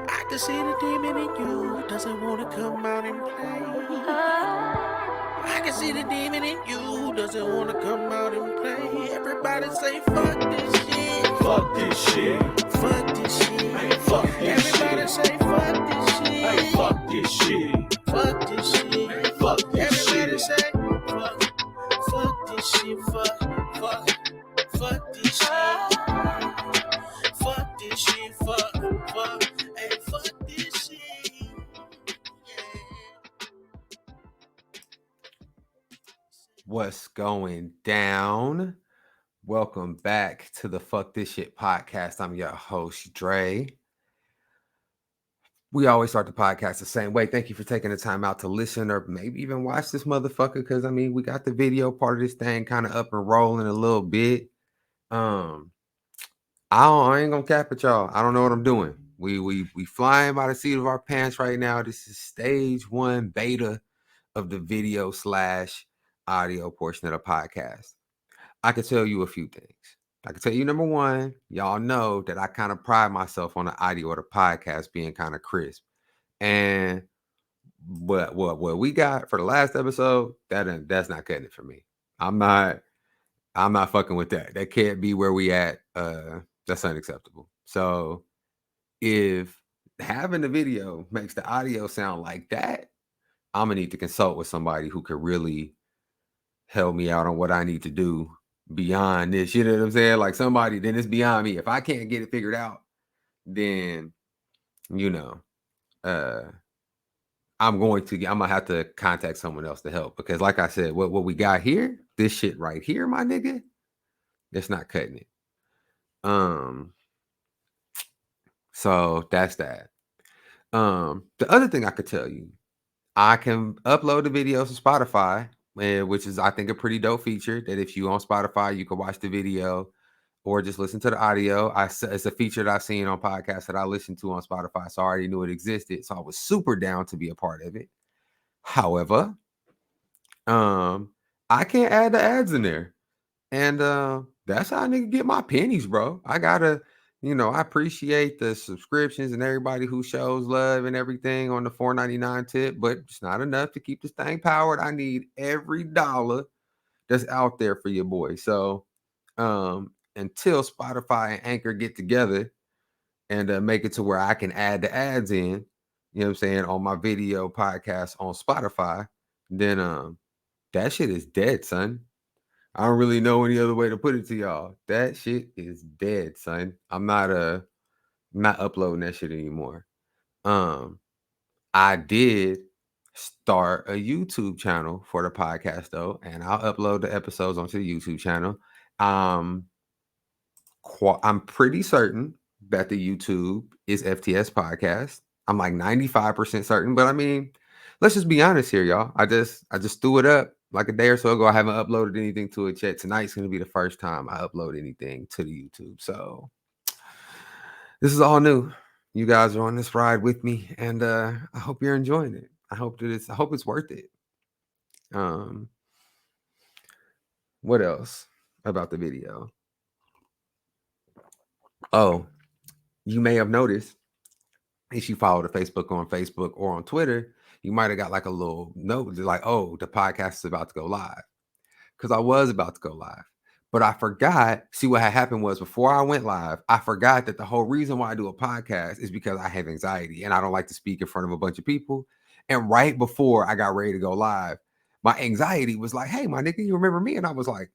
I can see the demon in you, doesn't want to come out and play. I can see the demon in you, doesn't want to come out and play. Everybody say fuck this shit. Fuck this shit. Fuck this shit. Hey, fuck this Everybody shit. say fuck this shit. Hey, fuck this shit. Fuck this shit. Hey, fuck this Everybody shit. say fuck this shit. Fuck this shit. Fuck this shit. Hey, fuck this shit. What's going down? Welcome back to the Fuck This Shit podcast. I'm your host, Dre. We always start the podcast the same way. Thank you for taking the time out to listen or maybe even watch this motherfucker, because I mean, we got the video part of this thing kind of up and rolling a little bit. I ain't gonna cap at y'all. I don't know what I'm doing. We flying by the seat of our pants right now. This is stage 1 beta of the video / audio portion of the podcast. I can tell you a few things. I can tell you, number one, y'all know that I kind of pride myself on the audio of the podcast being kind of crisp. And what we got for the last episode, that's not cutting it for me. I'm not fucking with that. That can't be where we at. That's unacceptable. So if having the video makes the audio sound like that, I'm gonna need to consult with somebody who could really help me out on what I need to do beyond this. You know what I'm saying? Like somebody, then it's beyond me. If I can't get it figured out, then I'm gonna have to contact someone else to help, because like I said, what we got here, this shit right here, my nigga, it's not cutting it. So that's that. The other thing I could tell you, I can upload the videos to Spotify, which is, I think, a pretty dope feature, that if you on Spotify, you can watch the video or just listen to the audio. It's a feature that I've seen on podcasts that I listen to on Spotify, so I already knew it existed. So I was super down to be a part of it. However, I can't add the ads in there. And that's how I nigga get my pennies, bro. I gotta, I appreciate the subscriptions and everybody who shows love and everything on the $4.99 tip, but it's not enough to keep this thing powered. I need every dollar that's out there for your boy. So until Spotify and Anchor get together and make it to where I can add the ads in, you know what I'm saying, on my video podcast on Spotify, then that shit is dead, son. I don't really know any other way to put it to y'all. That shit is dead, son. I'm not uploading that shit anymore. I did start a YouTube channel for the podcast though, and I'll upload the episodes onto the YouTube channel. I'm pretty certain that the YouTube is FTS Podcast. I'm like 95% certain, but I mean, let's just be honest here, y'all. I just threw it up like a day or so ago. I haven't uploaded anything to it yet. Tonight's going to be the first time I upload anything to the YouTube. So this is all new. You guys are on this ride with me, and I hope you're enjoying it. I hope it's worth it. What else about the video? Oh, you may have noticed, if you follow the Facebook on Facebook or on Twitter, you might have got like a little note like, oh, the podcast is about to go live. Because I was about to go live. But I forgot. See, what had happened was, before I went live, I forgot that the whole reason why I do a podcast is because I have anxiety and I don't like to speak in front of a bunch of people. And right before I got ready to go live, my anxiety was like, hey, my nigga, you remember me? And I was like,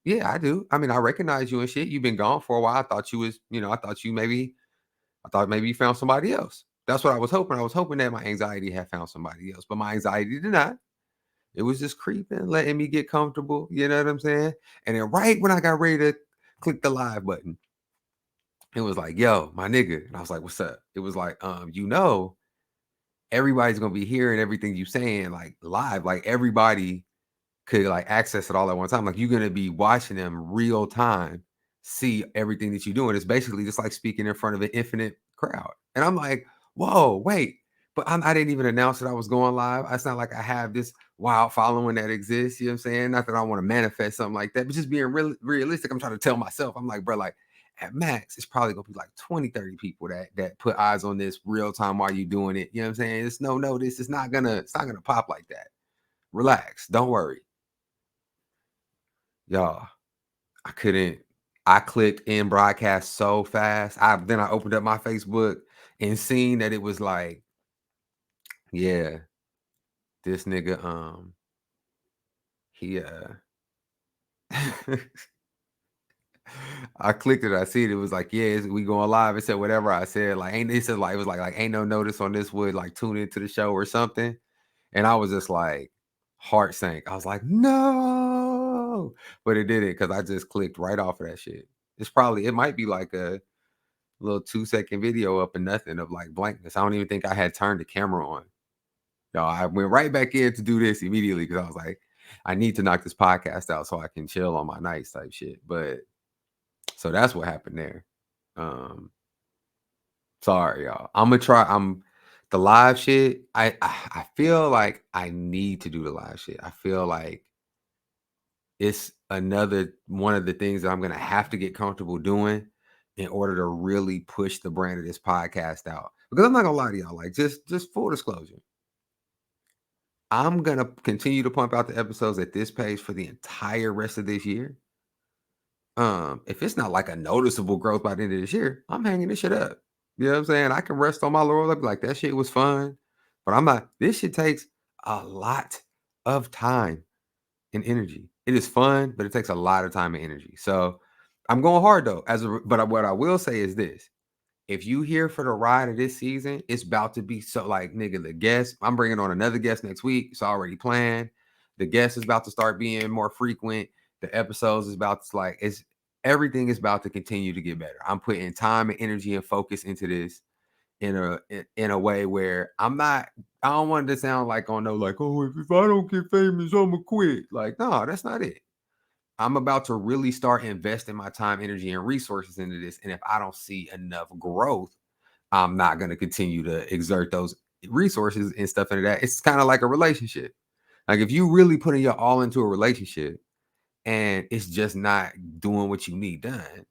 yeah, I do. I mean, I recognize you and shit. You've been gone for a while. I thought maybe you found somebody else. That's what I was hoping. I was hoping that my anxiety had found somebody else, but my anxiety did not. It was just creeping, letting me get comfortable. You know what I'm saying? And then right when I got ready to click the live button, it was like, yo, my nigga. And I was like, what's up? It was like, everybody's going to be hearing everything you saying like live. Like everybody could like access it all at one time. Like you're going to be watching them real time, see everything that you're doing. It's basically just like speaking in front of an infinite crowd. And I'm like, whoa, wait. But I didn't even announce that I was going live. It's not like I have this wild following that exists. You know what I'm saying? Not that I want to manifest something like that, but just being realistic. I'm trying to tell myself, I'm like, bro, like at max, it's probably gonna be like 20, 30 people that put eyes on this real time while you doing it. You know what I'm saying? It's no notice. It's not gonna pop like that. Relax. Don't worry. Y'all, I clicked in broadcast so fast. Then I opened up my Facebook and seen that it was like, yeah, this nigga, he I clicked it. I see it. It was like, yeah, we going live. It said whatever I said. Like, ain't it said like it was like ain't no notice on this would like tune into the show or something. And I was just like, heart sank. I was like, no, but it didn't because I just clicked right off of that shit. It might be like a little 2-second video up and nothing of like blankness. I don't even think I had turned the camera on. Y'all, I went right back in to do this immediately because I was like, I need to knock this podcast out so I can chill on my nights type shit. But so that's what happened there. Sorry, y'all. The live shit. I feel like I need to do the live shit. I feel like it's another one of the things that I'm gonna have to get comfortable doing in order to really push the brand of this podcast out. Because I'm not gonna lie to y'all, like just full disclosure. I'm gonna continue to pump out the episodes at this pace for the entire rest of this year. If it's not like a noticeable growth by the end of this year, I'm hanging this shit up. You know what I'm saying? I can rest on my laurels. I'll be like, that shit was fun. But I'm not, this shit takes a lot of time and energy. It is fun, but it takes a lot of time and energy. So I'm going hard though. But what I will say is this. If you here for the ride of this season, it's about to be so like, nigga, the guest, I'm bringing on another guest next week. It's already planned. The guest is about to start being more frequent. The episodes is about to everything is about to continue to get better. I'm putting time and energy and focus into this in a way where I don't want it to sound like oh no, like, oh, if I don't get famous, I'm gonna quit. Like, no, that's not it. I'm about to really start investing my time, energy, and resources into this. And if I don't see enough growth, I'm not going to continue to exert those resources and stuff into that. It's kind of like a relationship. Like if you really putting your all into a relationship and it's just not doing what you need done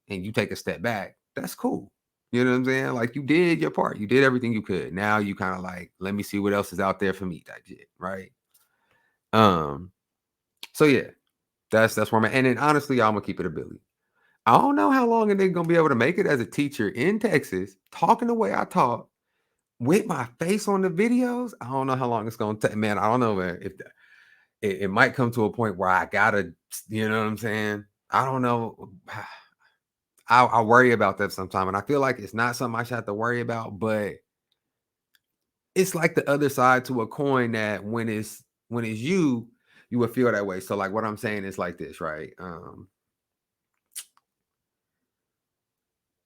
and you take a step back, that's cool. You know what I'm saying? Like you did your part. You did everything you could. Now you kind of like, let me see what else is out there for me type shit. Right. So yeah, that's where I'm at. And then honestly, I'm gonna keep it a Billy. I don't know how long a nigga gonna be able to make it as a teacher in Texas, talking the way I talk with my face on the videos. I don't know how long it's gonna take. Man, I don't know, man. If it might come to a point where I gotta, you know what I'm saying? I don't know. I worry about that sometimes, and I feel like it's not something I should have to worry about, but it's like the other side to a coin that when it's you, you would feel that way. So like what I'm saying is like this, right?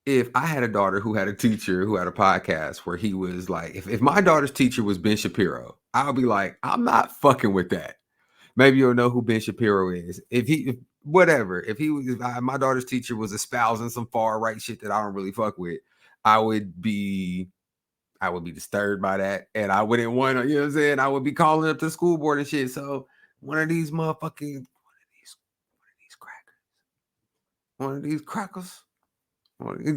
If I had a daughter who had a teacher who had a podcast where he was like, if my daughter's teacher was Ben Shapiro, I'll be like, I'm not fucking with that. Maybe you'll know who Ben Shapiro is. Whatever, my daughter's teacher was espousing some far right shit that I don't really fuck with, I would be disturbed by that. And I wouldn't want to, you know what I'm saying? I would be calling up the school board and shit. So one of these crackers.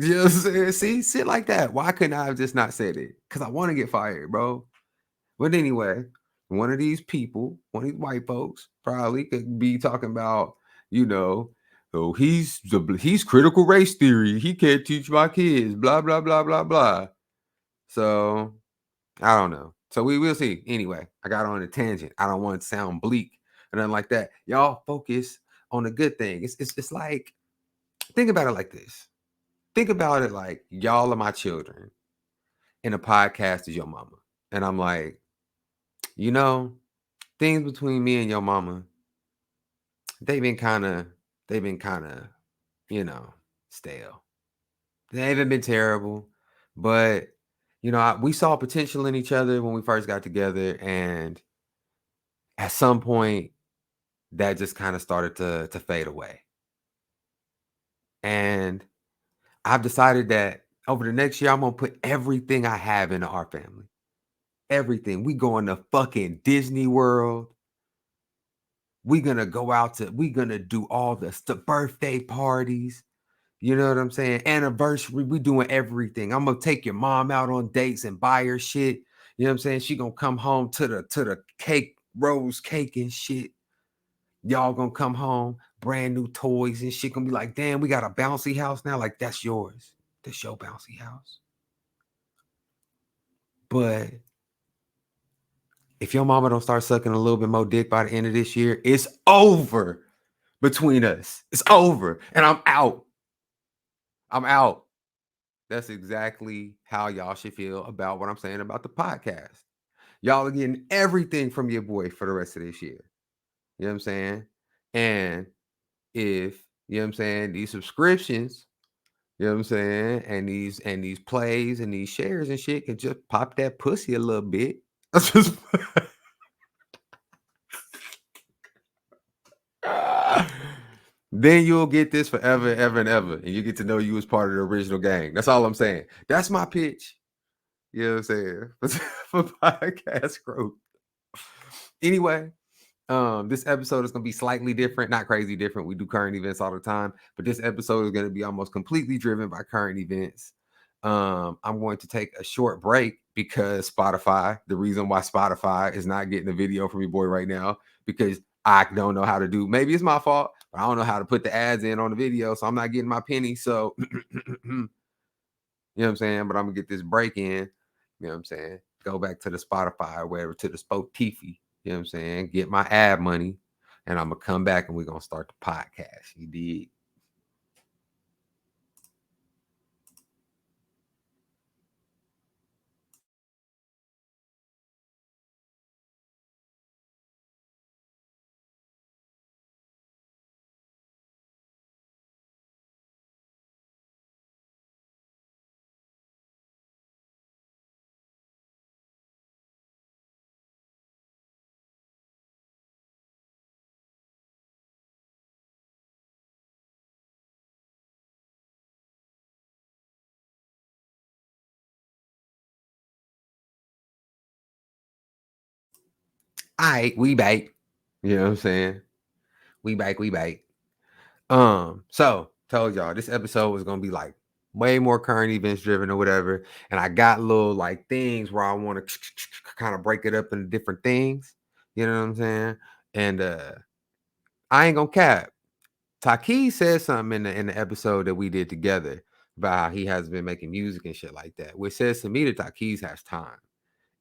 Just see shit like that. Why couldn't I have just not said it? Because I want to get fired, bro. But anyway, one of these people, one of these white folks, probably could be talking about, oh, he's critical race theory. He can't teach my kids. Blah blah blah blah blah. So I don't know. So we will see. Anyway, I got on a tangent. I don't want to sound bleak or nothing like that. Y'all focus on the good thing. It's like think about it like this. Think about it like y'all are my children and a podcast is your mama. And I'm like, things between me and your mama, they've been kind of, you know, stale. They haven't been terrible, but we saw potential in each other when we first got together. And at some point that just kind of started to fade away. And I've decided that over the next year, I'm going to put everything I have into our family. Everything. We going to fucking Disney World. We're going to do all the birthday parties. You know what I'm saying? Anniversary, we doing everything. I'm gonna take your mom out on dates and buy her shit. You know what I'm saying? She gonna come home to the cake, rose cake and shit. Y'all gonna come home, brand new toys and shit. Gonna be like, damn, we got a bouncy house now. Like, that's yours. That's your bouncy house. But if your mama don't start sucking a little bit more dick by the end of this year, it's over between us. It's over. And I'm out. I'm out. That's exactly how y'all should feel about what I'm saying about the podcast. Y'all are getting everything from your boy for the rest of this year. You know what I'm saying? And if, you know what I'm saying, these subscriptions, you know what I'm saying, and these plays and these shares and shit can just pop that pussy a little bit. Then you'll get this forever, ever, and ever. And you get to know you as part of the original gang. That's all I'm saying. That's my pitch. You know what I'm saying? For podcast growth. Anyway, this episode is going to be slightly different, not crazy different. We do current events all the time, but this episode is going to be almost completely driven by current events. I'm going to take a short break because Spotify, the reason why Spotify is not getting a video from your boy right now, because I don't know how to do, maybe it's my fault, but I don't know how to put the ads in on the video, so I'm not getting my penny. So, you know what I'm saying? But I'm going to get this break in, you know what I'm saying? Go back to the Spotify or wherever, to the Spotify. You know what I'm saying? Get my ad money, and I'm going to come back and we're going to start the podcast. You dig? All right, we back. You know what I'm saying? We back. So told y'all this episode was gonna be like way more current events driven or whatever. And I got little like things where I want to kind of break it up into different things. You know what I'm saying? And I ain't gonna cap. Taki said something in the episode that we did together about how he has been making music and shit like that, which says to me that Taki's has time.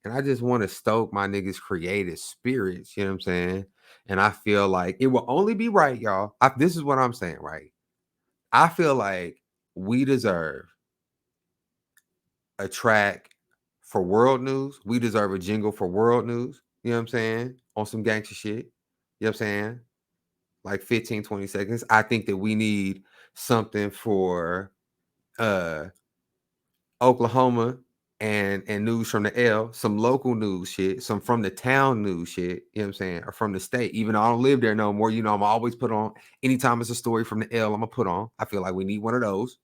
And I just want to stoke my niggas' creative spirits, you know what I'm saying? And I feel like it will only be right, y'all. This is what I'm saying, right? I feel like we deserve a track for world news. We deserve a jingle for world news, you know what I'm saying? On some gangster shit, you know what I'm saying? Like 15, 20 seconds. I think that we need something for uh Oklahoma and news from the L, some local news shit, some from the town news shit, you know what I'm saying, or from the state. Even though I don't live there no more, you know, I'm always put on anytime it's a story from the L, I'm gonna put on. I feel like we need one of those.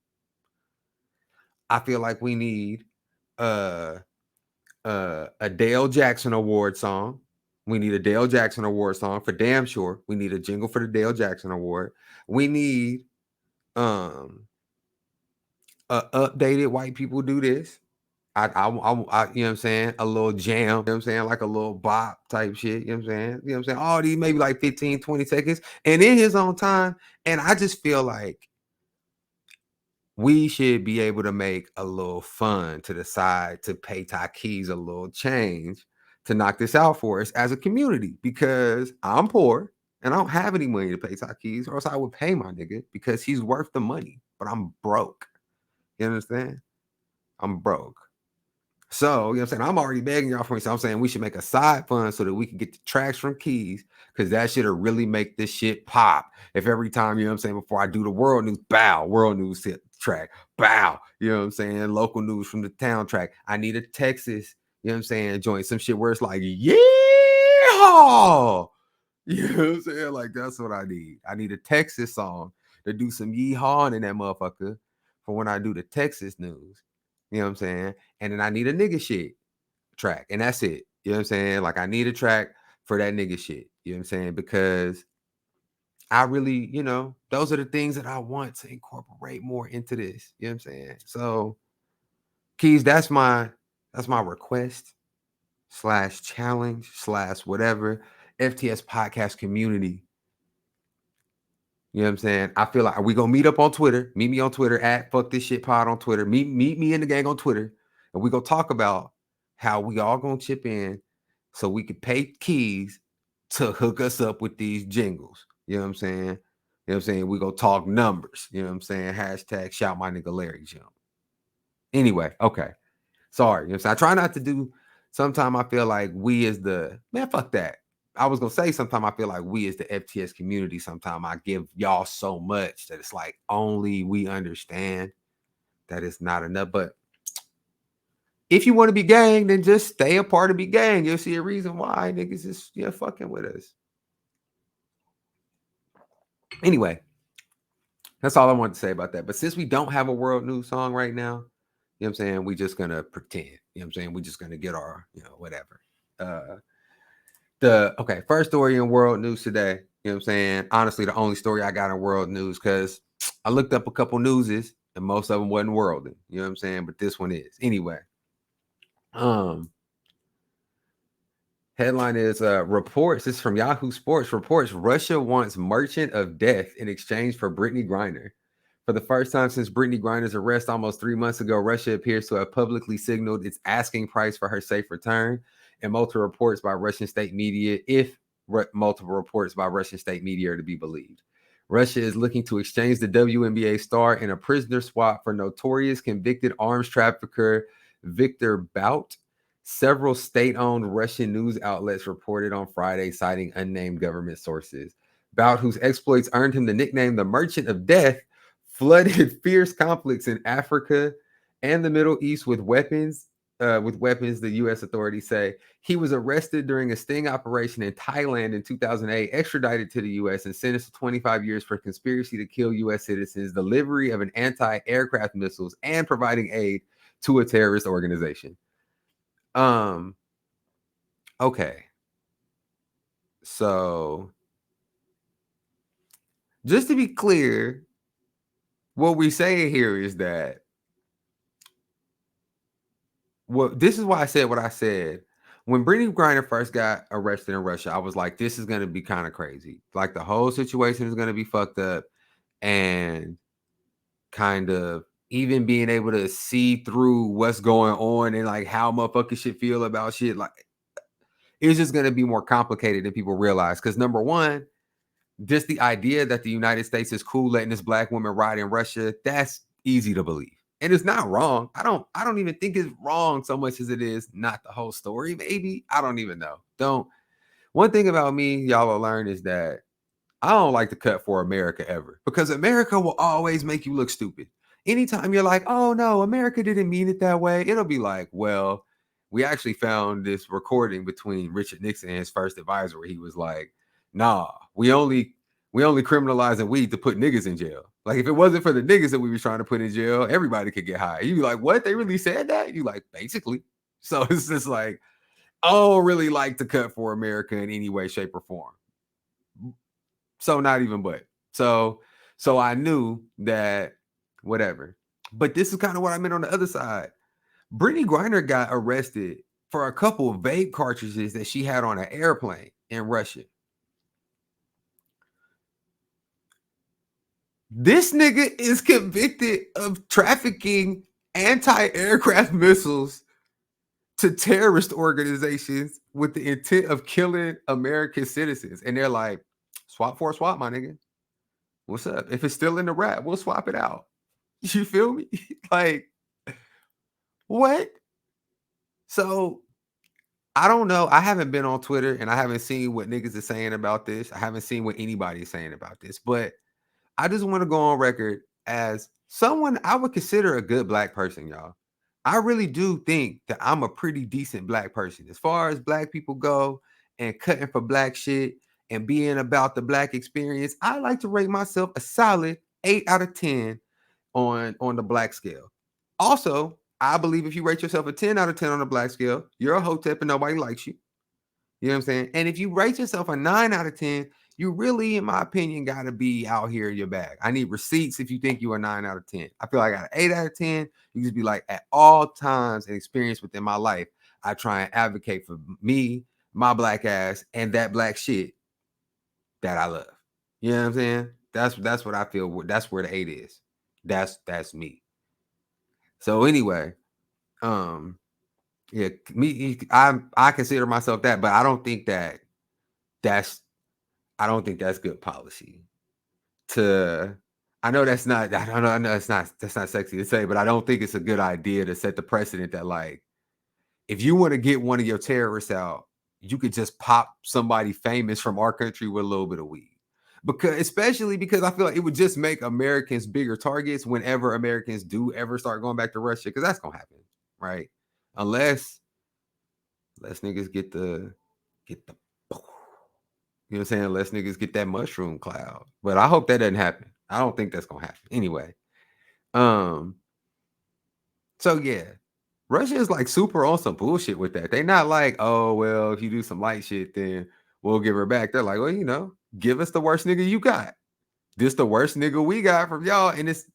I feel like we need uh a Dale Jackson Award song. We need a Dale Jackson Award song for damn sure. We need a jingle for the Dale Jackson Award. We need a updated white people do this. You know what I'm saying? A little jam, you know what I'm saying? Like a little bop type shit, you know what I'm saying? You know what I'm saying? All these maybe like 15, 20 seconds and in his own time. And I just feel like we should be able to make a little fun to decide to pay Takis a little change to knock this out for us as a community because I'm poor and I don't have any money to pay Takis, or else I would pay my nigga because he's worth the money, but I'm broke. You understand? I'm broke. So, you know what I'm saying? I'm already begging y'all for me. So I'm saying we should make a side fund so that we can get the tracks from Keys because that shit'll really make this shit pop. If every time, you know what I'm saying, before I do the world news, bow, world news hit track, bow, you know what I'm saying? Local news from the town track. I need a Texas, you know what I'm saying, joint, some shit where it's like, yeah, you know what I'm saying? Like, that's what I need. I need a Texas song to do some yeehaw in that motherfucker for when I do the Texas news. You know what I'm saying? And then I need a nigga shit track. And that's it. You know what I'm saying? Like, I need a track for that nigga shit. You know what I'm saying? Because I really, those are the things that I want to incorporate more into this. You know what I'm saying? So, Keys, that's my request / challenge / whatever. FTS podcast community. You know what I'm saying? I feel like we gonna meet up on Twitter. Meet me on Twitter at fuck this shit pod on Twitter. Meet me in the gang on Twitter, and we gonna talk about how we all gonna chip in so we can pay Keys to hook us up with these jingles. You know what I'm saying? You know what I'm saying? We gonna talk numbers. You know what I'm saying? Hashtag shout my nigga Larry Jim. Anyway, okay. Sorry. You know what I'm saying? I try not to do. Sometimes I feel like we as the man, fuck that. I was gonna say sometimes I feel like we as the FTS community, sometimes I give y'all so much that it's like only we understand that it's not enough. But if you want to be gang, then just stay a part of be gang. You'll see a reason why niggas is fucking with us. Anyway, that's all I want to say about that. But since we don't have a world news song right now, you know what I'm saying? We just gonna pretend. You know what I'm saying? We just gonna get our, whatever. First story in world news today. You know what I'm saying? Honestly, the only story I got in world news, because I looked up a couple newses and most of them wasn't worldly. You know what I'm saying? But this one is. Anyway. Headline is reports. This is from Yahoo Sports. Reports Russia wants merchant of death in exchange for Britney Griner. For the first time since Britney Griner's arrest almost 3 months ago, Russia appears to have publicly signaled its asking price for her safe return. And multiple reports by Russian state media, multiple reports by Russian state media are to be believed. Russia is looking to exchange the WNBA star in a prisoner swap for notorious convicted arms trafficker Viktor Bout. Several state-owned Russian news outlets reported on Friday, citing unnamed government sources. Bout, whose exploits earned him the nickname the Merchant of Death, flooded fierce conflicts in Africa and the Middle East with weapons. The U.S. authorities say he was arrested during a sting operation in Thailand in 2008, extradited to the U.S., and sentenced to 25 years for conspiracy to kill U.S. citizens, delivery of an anti-aircraft missiles, and providing aid to a terrorist organization. Okay. So, just to be clear, what we say here is that this is why I said what I said. When Britney Griner first got arrested in Russia, I was like, this is going to be kind of crazy. Like, the whole situation is going to be fucked up, and kind of even being able to see through what's going on and like how motherfuckers should feel about shit. Like, it's just going to be more complicated than people realize. Because number one, just the idea that the United States is cool letting this black woman ride in Russia, that's easy to believe. And it's not wrong. I don't even think it's wrong so much as it is not the whole story. Maybe. I don't even know. One thing about me, y'all will learn, is that I don't like to cut for America ever, because America will always make you look stupid. Anytime you're like, oh no, America didn't mean it that way, it'll be like, well, we actually found this recording between Richard Nixon and his first advisor where he was like, nah, we only criminalizing weed to put niggas in jail. Like, if it wasn't for the niggas that we were trying to put in jail, everybody could get high. You be like, what? They really said that? You like, basically. So it's just like, I don't really like to cut for America in any way, shape, or form. So not even but. So I knew that whatever. But this is kind of what I meant on the other side. Britney Griner got arrested for a couple of vape cartridges that she had on an airplane in Russia. This nigga is convicted of trafficking anti-aircraft missiles to terrorist organizations with the intent of killing American citizens. And they're like, swap for a swap, my nigga. What's up? If it's still in the rap, we'll swap it out. You feel me? Like, what? So, I don't know. I haven't been on Twitter and I haven't seen what niggas are saying about this. I haven't seen what anybody is saying about this. But I just want to go on record as someone I would consider a good black person, y'all. I really do think that I'm a pretty decent black person. As far as black people go and cutting for black shit and being about the black experience, I like to rate myself a solid 8 out of 10 on the black scale. Also, I believe if you rate yourself a 10 out of 10 on the black scale, you're a hotep and nobody likes you. You know what I'm saying? And if you rate yourself a 9 out of 10, you really, in my opinion, got to be out here in your bag. I need receipts if you think you are 9 out of 10. I feel like I got an 8 out of 10. You just be like, at all times and experience within my life, I try and advocate for me, my black ass, and that black shit that I love. You know what I'm saying? That's what I feel. That's where the 8 is. That's me. So anyway, yeah, I consider myself that, but I don't think that's that's good policy. I know that's not. I know that's not sexy to say, but I don't think it's a good idea to set the precedent that, like, if you want to get one of your terrorists out, you could just pop somebody famous from our country with a little bit of weed. Especially because I feel like it would just make Americans bigger targets whenever Americans do ever start going back to Russia, because that's gonna happen, right? Unless niggas get the you know what I'm saying? Unless niggas get that mushroom cloud. But I hope that doesn't happen. I don't think that's gonna happen. Anyway. Um, so yeah. Russia is like super on some bullshit with that. They not like, oh well, if you do some light shit, then we'll give her back. They're like, well, give us the worst nigga you got. This the worst nigga we got from y'all. And it's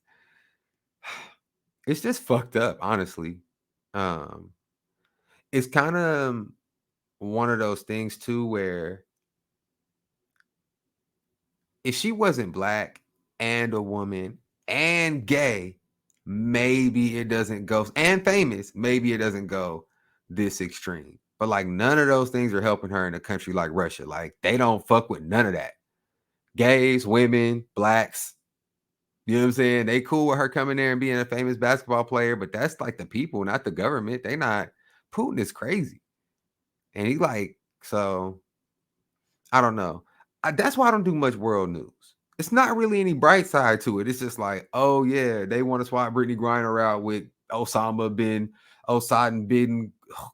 just fucked up, honestly. Um, it's kind of one of those things too where if she wasn't black and a woman and gay, maybe it doesn't go, and famous, maybe it doesn't go this extreme. But like none of those things are helping her in a country like Russia. Like they don't fuck with none of that. Gays, women, blacks, you know what I'm saying? They cool with her coming there and being a famous basketball player, but that's like the people, not the government. They not. Putin is crazy. And he like, so I don't know. That's why I don't do much world news. It's not really any bright side to it. It's just like, oh yeah, they want to swap Britney Griner out with Osama bin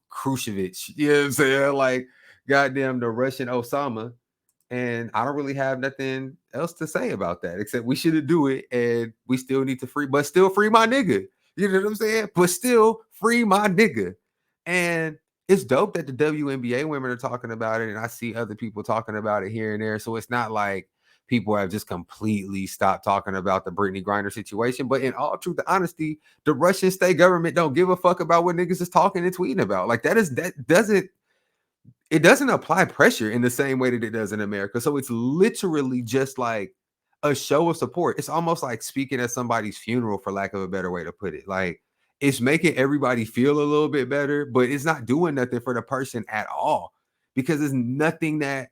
Khrushchev. You know what I'm saying? Like, goddamn, the Russian Osama. And I don't really have nothing else to say about that, except we should do it, and we still need to still free my nigga. You know what I'm saying? But still free my nigga. And it's dope that the WNBA women are talking about it, and I see other people talking about it here and there. So it's not like people have just completely stopped talking about the Britney Griner situation. But in all truth and honesty, the Russian state government don't give a fuck about what niggas is talking and tweeting about. Like it doesn't apply pressure in the same way that it does in America. So it's literally just like a show of support. It's almost like speaking at somebody's funeral, for lack of a better way to put it. Like it's making everybody feel a little bit better, but it's not doing nothing for the person at all, because it's nothing the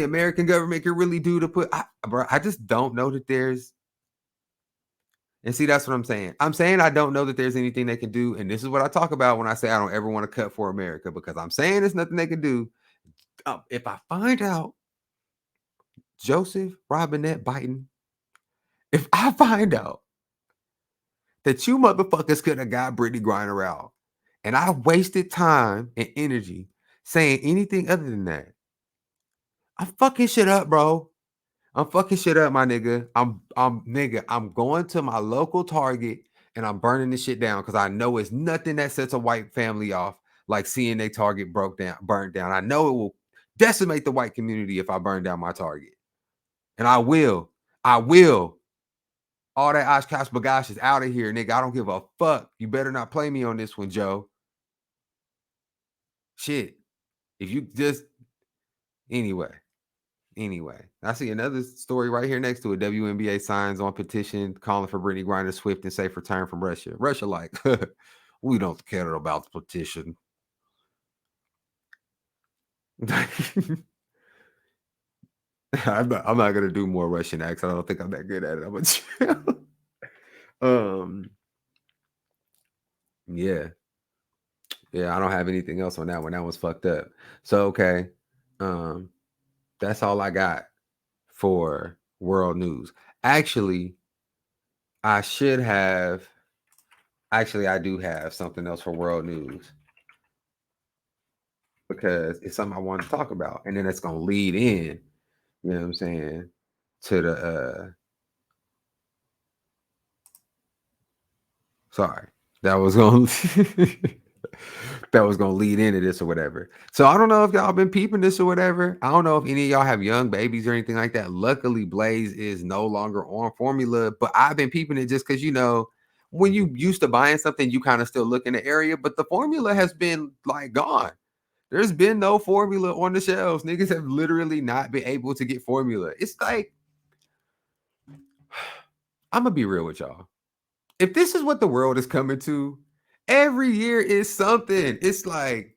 American government can really do to I just don't know that there's. And see, that's what I'm saying. I'm saying I don't know that there's anything they can do. And this is what I talk about when I say I don't ever want to cut for America, because I'm saying there's nothing they can do. If I find out Joseph Robinette Biden, if I find out that you motherfuckers could have got Britney Griner out, and I wasted time and energy saying anything other than that, I'm fucking shit up, bro. I'm fucking shit up, my nigga. I'm going to my local Target and I'm burning this shit down, because I know it's nothing that sets a white family off like seeing their Target burnt down. I know it will decimate the white community if I burn down my Target. And I will. I will. All that Oshkosh bagash is out of here, nigga. I don't give a fuck. You better not play me on this one, Joe. Shit. If you just anyway. Anyway, I see another story right here next to it. WNBA signs on petition calling for Britney Griner swift and safe return from Russia. Russia like, we don't care about the petition. I'm not gonna do more Russian accents. I don't think I'm that good at it. I'm gonna yeah. Yeah, I don't have anything else on that one. That was fucked up. So okay. That's all I got for world news. Actually, I should have. Actually, I do have something else for world news, because it's something I want to talk about, and then it's gonna lead in. You know what I'm saying? To the sorry, that was gonna that was gonna lead into this or whatever. So I don't know if y'all been peeping this or whatever. I don't know if any of y'all have young babies or anything like that. Luckily, Blaze is no longer on formula, but I've been peeping it just because when you used to buying something, you kind of still look in the area, but the formula has been like gone. There's been no formula on the shelves. Niggas have literally not been able to get formula. It's like, I'm gonna be real with y'all. If this is what the world is coming to, every year is something. It's like,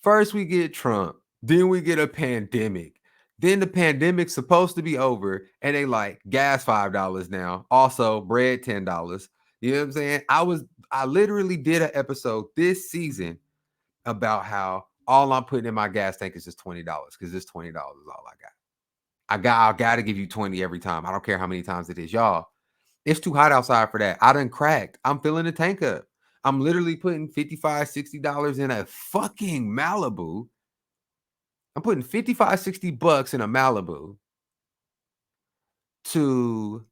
first we get Trump, then we get a pandemic. Then the pandemic's supposed to be over, and they like gas $5 now. Also, bread $10. You know what I'm saying? I literally did an episode this season about how all I'm putting in my gas tank is just $20 because this $20 is all I got. I gotta give you 20 every time. I don't care how many times it is, y'all. It's too hot outside for that. I done cracked. I'm filling the tank up. I'm literally putting $55, $60 in a fucking Malibu. I'm putting 55, $60 in a Malibu to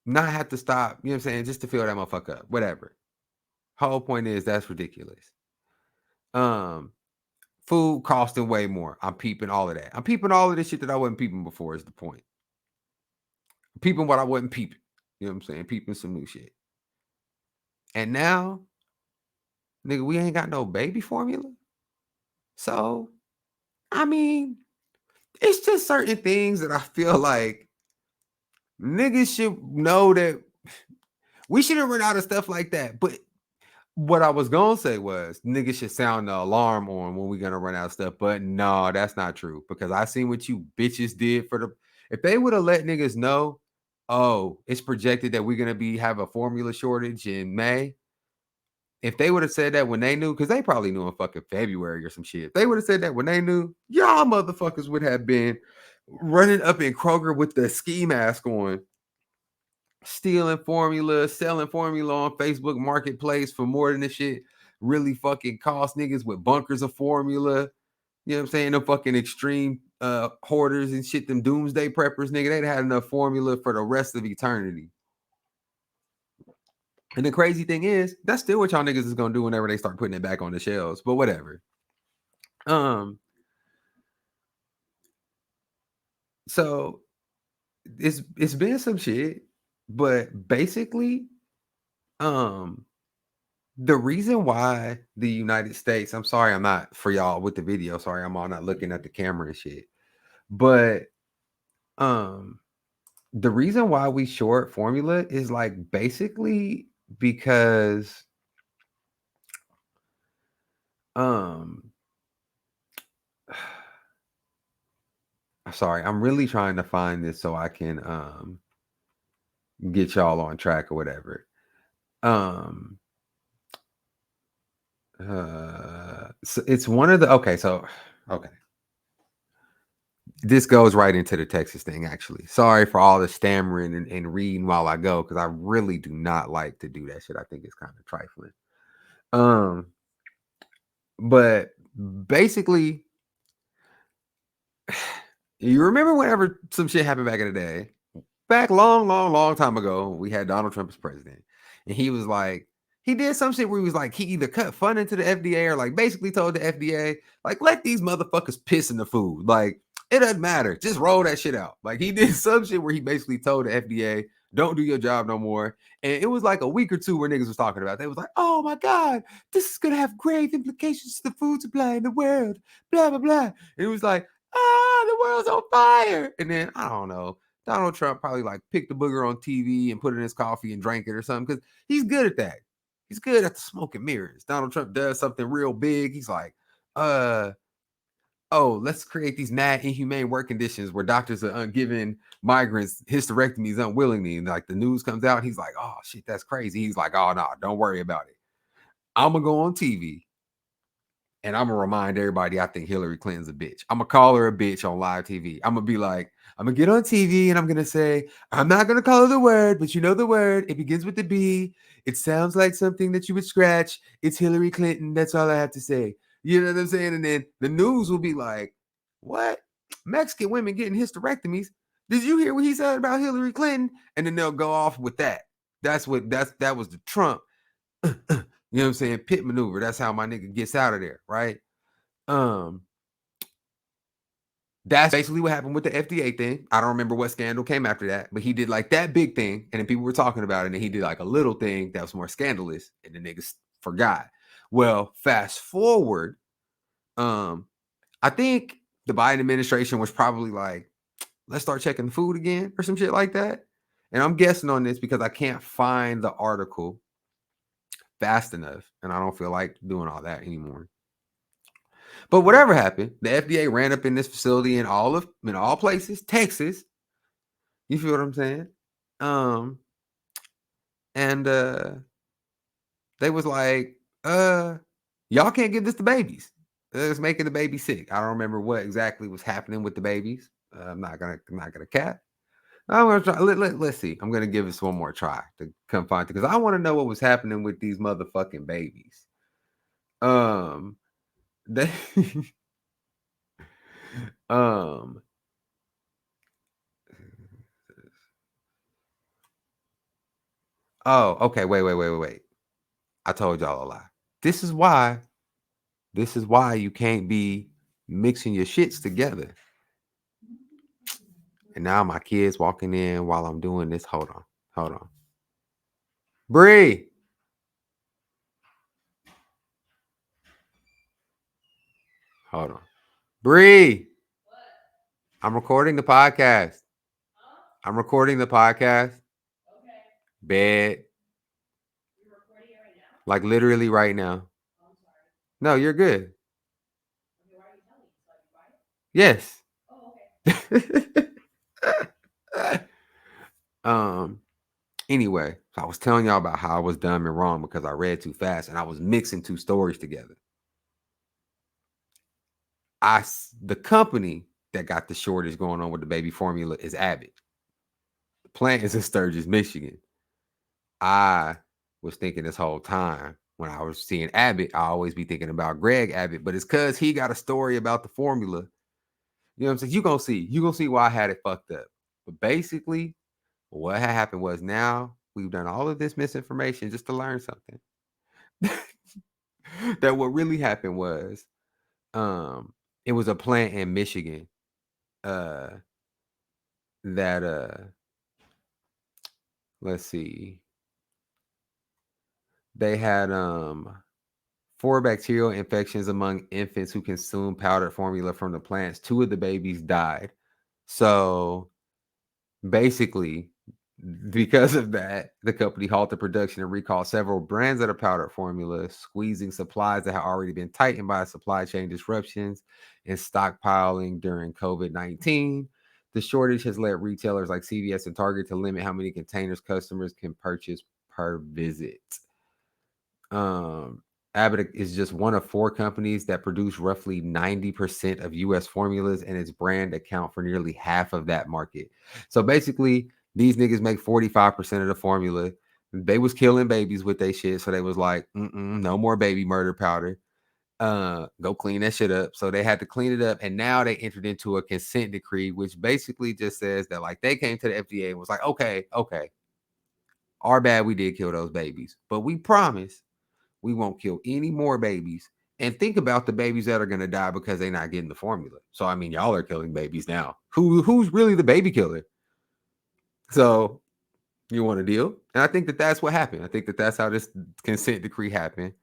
not have to stop, you know what I'm saying, just to fill that motherfucker up. Whatever. Whole point is that's ridiculous. Food costing way more. I'm peeping all of that. I'm peeping all of this shit that I wasn't peeping before is the point. I'm peeping what I wasn't peeping. You know what I'm saying? Peeping some new shit. And now, nigga, we ain't got no baby formula. So, I mean, it's just certain things that I feel like niggas should know that we shouldn't run out of stuff like that. But what I was gonna say was niggas should sound the alarm on when we're gonna run out of stuff. But no, that's not true. Because I seen what you bitches did for the if they would have let niggas know, oh, it's projected that we're gonna have a formula shortage in May. If they would have said that when they knew, because they probably knew in fucking February or some shit. If they would have said that when they knew, y'all motherfuckers would have been running up in Kroger with the ski mask on, stealing formula, selling formula on Facebook Marketplace for more than this shit really fucking cost niggas with bunkers of formula. You know what I'm saying? The fucking extreme hoarders and shit, them doomsday preppers, nigga, they'd had enough formula for the rest of eternity. And the crazy thing is, that's still what y'all niggas is gonna do whenever they start putting it back on the shelves. But whatever. So it's been some shit, but basically, the reason why the United States, I'm sorry, I'm not for y'all with the video. Sorry, I'm all not looking at the camera and shit. But the reason why we short formula is like basically because sorry, I'm really trying to find this so I can get y'all on track or whatever. So it's one of the okay. This goes right into the Texas thing, actually. Sorry for all the stammering and reading while I go, because I really do not like to do that shit. I think it's kind of trifling. But basically, you remember whenever some shit happened back in the day, back long time ago, we had Donald Trump as president, and he was like, he did some shit where he was like, he either cut funding to the FDA or like basically told the FDA, like, let these motherfuckers piss in the food. Like, it doesn't matter. Just roll that shit out. Like, he did some shit where he basically told the FDA, don't do your job no more. And it was like a week or two where niggas was talking about it. They was like, oh my God, this is going to have grave implications to the food supply in the world. Blah, blah, blah. And it was like, the world's on fire. And then, I don't know, Donald Trump probably like picked the booger on TV and put it in his coffee and drank it or something because he's good at that. He's good at the smoke and mirrors. Donald Trump does something real big. He's like, let's create these mad inhumane work conditions where doctors are giving migrants hysterectomies unwillingly. And like the news comes out, he's like, oh shit, that's crazy. He's like, oh no, don't worry about it. I'm gonna go on TV and I'm gonna remind everybody I think Hillary Clinton's a bitch. I'm gonna call her a bitch on live TV. I'm gonna be like, I'm gonna get on TV and I'm gonna say, I'm not gonna call her the word, but you know the word. It begins with the B. It sounds like something that you would scratch. It's Hillary Clinton. That's all I have to say. You know what I'm saying? And then the news will be like, what? Mexican women getting hysterectomies. Did you hear what he said about Hillary Clinton? And then they'll go off with that. that was the Trump, you know what I'm saying, pit maneuver. That's how my nigga gets out of there, right? That's basically what happened with the FDA thing. I don't remember what scandal came after that, but he did like that big thing, and then people were talking about it, and he did like a little thing that was more scandalous, and the niggas forgot. Well, fast forward, I think the Biden administration was probably like, let's start checking the food again or some shit like that. And I'm guessing on this because I can't find the article fast enough, and I don't feel like doing all that anymore. But whatever happened, the FDA ran up in this facility in all places, Texas. You feel what I'm saying? And they was like, y'all can't give this to babies. It's making the baby sick. I don't remember what exactly was happening with the babies. I'm not gonna cap. I'm gonna try. Let's see. I'm gonna give this one more try to come find it because I want to know what was happening with these motherfucking babies. They Oh, okay. Wait. I told y'all a lie. This is why you can't be mixing your shits together. And now my kids walking in while I'm doing this. Hold on. Bree. Hold on. Bree. I'm recording the podcast. I'm recording the podcast. Okay. Bed. You're recording it right now? Like literally right now. Oh, I'm sorry. No, you're good. Okay, why are you telling me? So I can buy it? Yes. Oh, okay. Anyway, so I was telling y'all about how I was dumb and wrong because I read too fast and I was mixing two stories together. The company that got the shortage going on with the baby formula is Abbott. The plant is in Sturgis, Michigan. I was thinking this whole time when I was seeing Abbott, I always be thinking about Greg Abbott, but it's because he got a story about the formula. You know what I'm saying? You're going to see why I had it fucked up. But basically, what had happened was now we've done all of this misinformation just to learn something. That what really happened was it was a plant in Michigan that let's see, they had 4 bacterial infections among infants who consumed powdered formula from the plants. 2 of the babies died. So basically, because of that, the company halted production and recalled several brands of the powdered formula, squeezing supplies that had already been tightened by supply chain disruptions and stockpiling during COVID-19. The shortage has led retailers like CVS and Target to limit how many containers customers can purchase per visit. Abbott is just one of 4 companies that produce roughly 90% of U.S. formulas, and its brand account for nearly half of that market. So basically, these niggas make 45% of the formula. They was killing babies with their shit, so they was like, no more baby murder powder. Go clean that shit up. So they had to clean it up, and now they entered into a consent decree, which basically just says that like they came to the FDA and was like, okay, our bad, we did kill those babies, but we promise we won't kill any more babies. And think about the babies that are going to die because they're not getting the formula. So, I mean, y'all are killing babies now. Who's really the baby killer? So, you want a deal? And I think that that's what happened. I think that that's how this consent decree happened.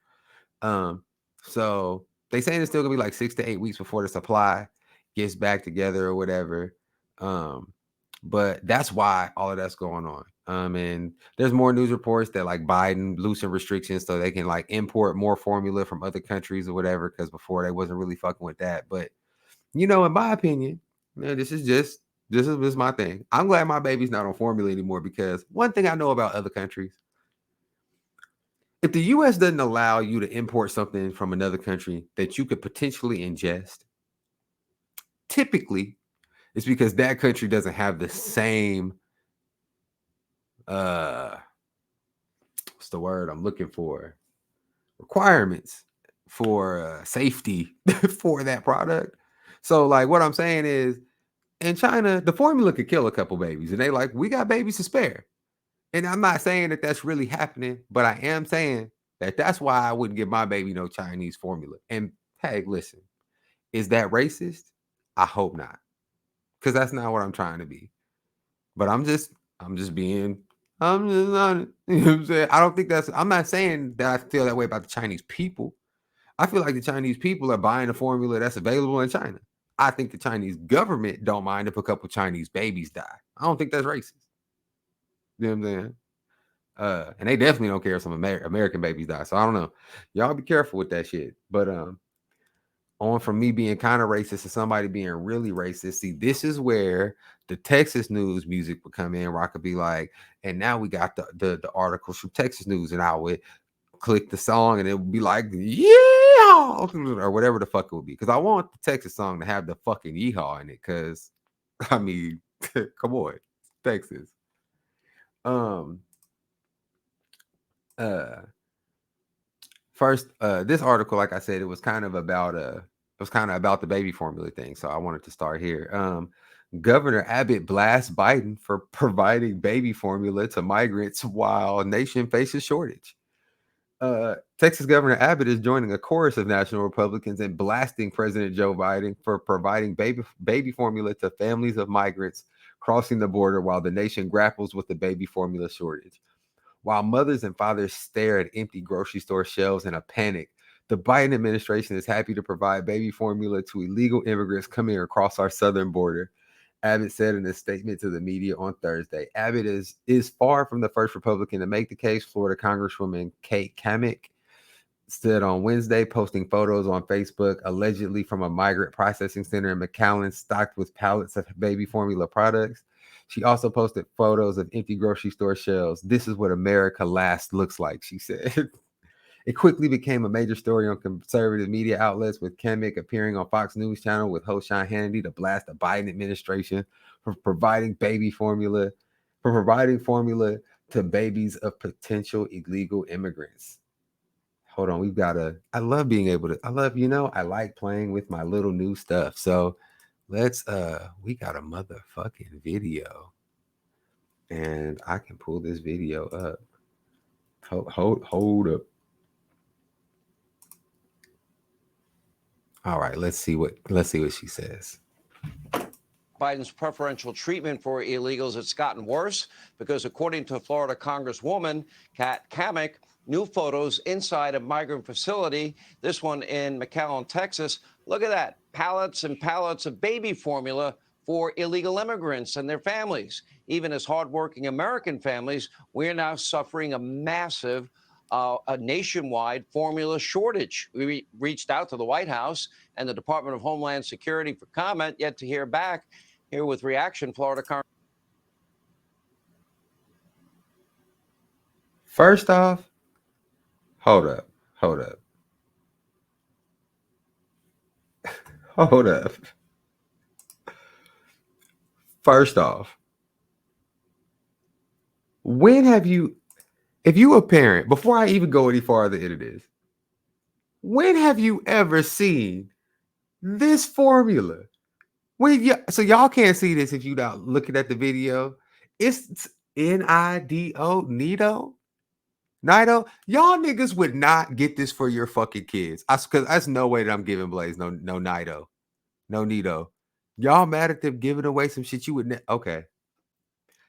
So they saying it's still going to be like 6 to 8 weeks before the supply gets back together or whatever. But that's why all of that's going on. And there's more news reports that like Biden loosened restrictions so they can like import more formula from other countries or whatever, because before they wasn't really fucking with that. But in my opinion, man, this is my thing. I'm glad my baby's not on formula anymore, because one thing I know about other countries, if the US doesn't allow you to import something from another country that you could potentially ingest, typically it's because that country doesn't have the same what's the word I'm looking for? Requirements for safety for that product. So like what I'm saying is, in China, the formula could kill a couple babies, and they like, we got babies to spare. And I'm not saying that that's really happening, but I am saying that that's why I wouldn't give my baby no Chinese formula. And hey, listen, is that racist? I hope not, because that's not what I'm trying to be. But I'm just being, I'm just not, you know what I'm saying? I don't think that's, I'm not saying that I feel that way about the Chinese people. I feel like the Chinese people are buying the formula that's available in China. I think the Chinese government don't mind if a couple Chinese babies die. I don't think that's racist. You know what I'm saying? And they definitely don't care if some American babies die. So I don't know. Y'all be careful with that shit. But on from me being kind of racist to somebody being really racist. See, this is where the Texas news music would come in, where I could be like, and now we got the articles from Texas News, and I would click the song and it would be like, yeah, or whatever the fuck it would be. Because I want the Texas song to have the fucking yeehaw in it. Because I mean, come on, Texas. Uh First, this article, like I said, it was kind of about the baby formula thing. So I wanted to start here. Governor Abbott blasts Biden for providing baby formula to migrants while nation faces shortage. Texas Governor Abbott is joining a chorus of national Republicans in blasting President Joe Biden for providing baby formula to families of migrants crossing the border while the nation grapples with the baby formula shortage. While mothers and fathers stare at empty grocery store shelves in a panic, the Biden administration is happy to provide baby formula to illegal immigrants coming across our southern border. Abbott said in a statement to the media on Thursday. Abbott is far from the first Republican to make the case. Florida Congresswoman Kate Kamik said on Wednesday, posting photos on Facebook, allegedly from a migrant processing center in McAllen stocked with pallets of baby formula products. She also posted photos of empty grocery store shelves. This is what America last looks like, she said. It quickly became a major story on conservative media outlets, with Kamik appearing on Fox News Channel with host Sean Hannity to blast the Biden administration for providing formula to babies of potential illegal immigrants. Hold on, I love being able to, I like playing with my little new stuff. So we got a motherfucking video. And I can pull this video up. Hold up. All right, let's see what she says. Biden's preferential treatment for illegals, it's gotten worse because, according to Florida Congresswoman Kat Kamik, new photos inside a migrant facility, this one in McAllen, Texas. Look at that, pallets and pallets of baby formula for illegal immigrants and their families. Even as hardworking American families, we're now suffering a massive a nationwide formula shortage. We reached out to the White House and the Department of Homeland Security for comment, yet to hear back. Here with reaction, Florida Congress. First off, hold up. Hold up. First off, when have you, if you a parent, before I even go any farther into this, when have you ever seen this formula? So y'all can't see this if you're not looking at the video. It's NIDO, Nido. Y'all niggas would not get this for your fucking kids. Because that's no way that I'm giving Blaze no Nido, no Nido. Y'all mad at them giving away some shit you would okay.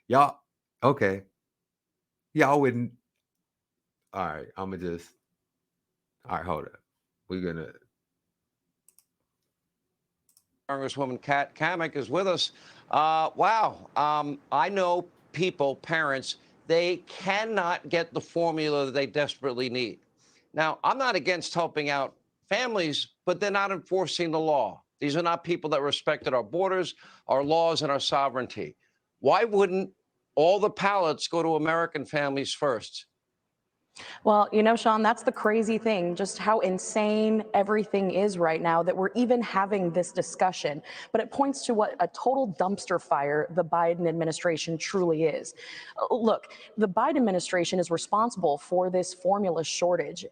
Y'all okay. Y'all wouldn't. All right, all right, hold up. We're gonna. Congresswoman Kat Kamik is with us. Wow. I know people, parents, they cannot get the formula that they desperately need. Now, I'm not against helping out families, but they're not enforcing the law. These are not people that respected our borders, our laws, and our sovereignty. Why wouldn't all the pallets go to American families first? Well, Sean, that's the crazy thing, just how insane everything is right now that we're even having this discussion. But it points to what a total dumpster fire the Biden administration truly is. Look, the Biden administration is responsible for this formula shortage.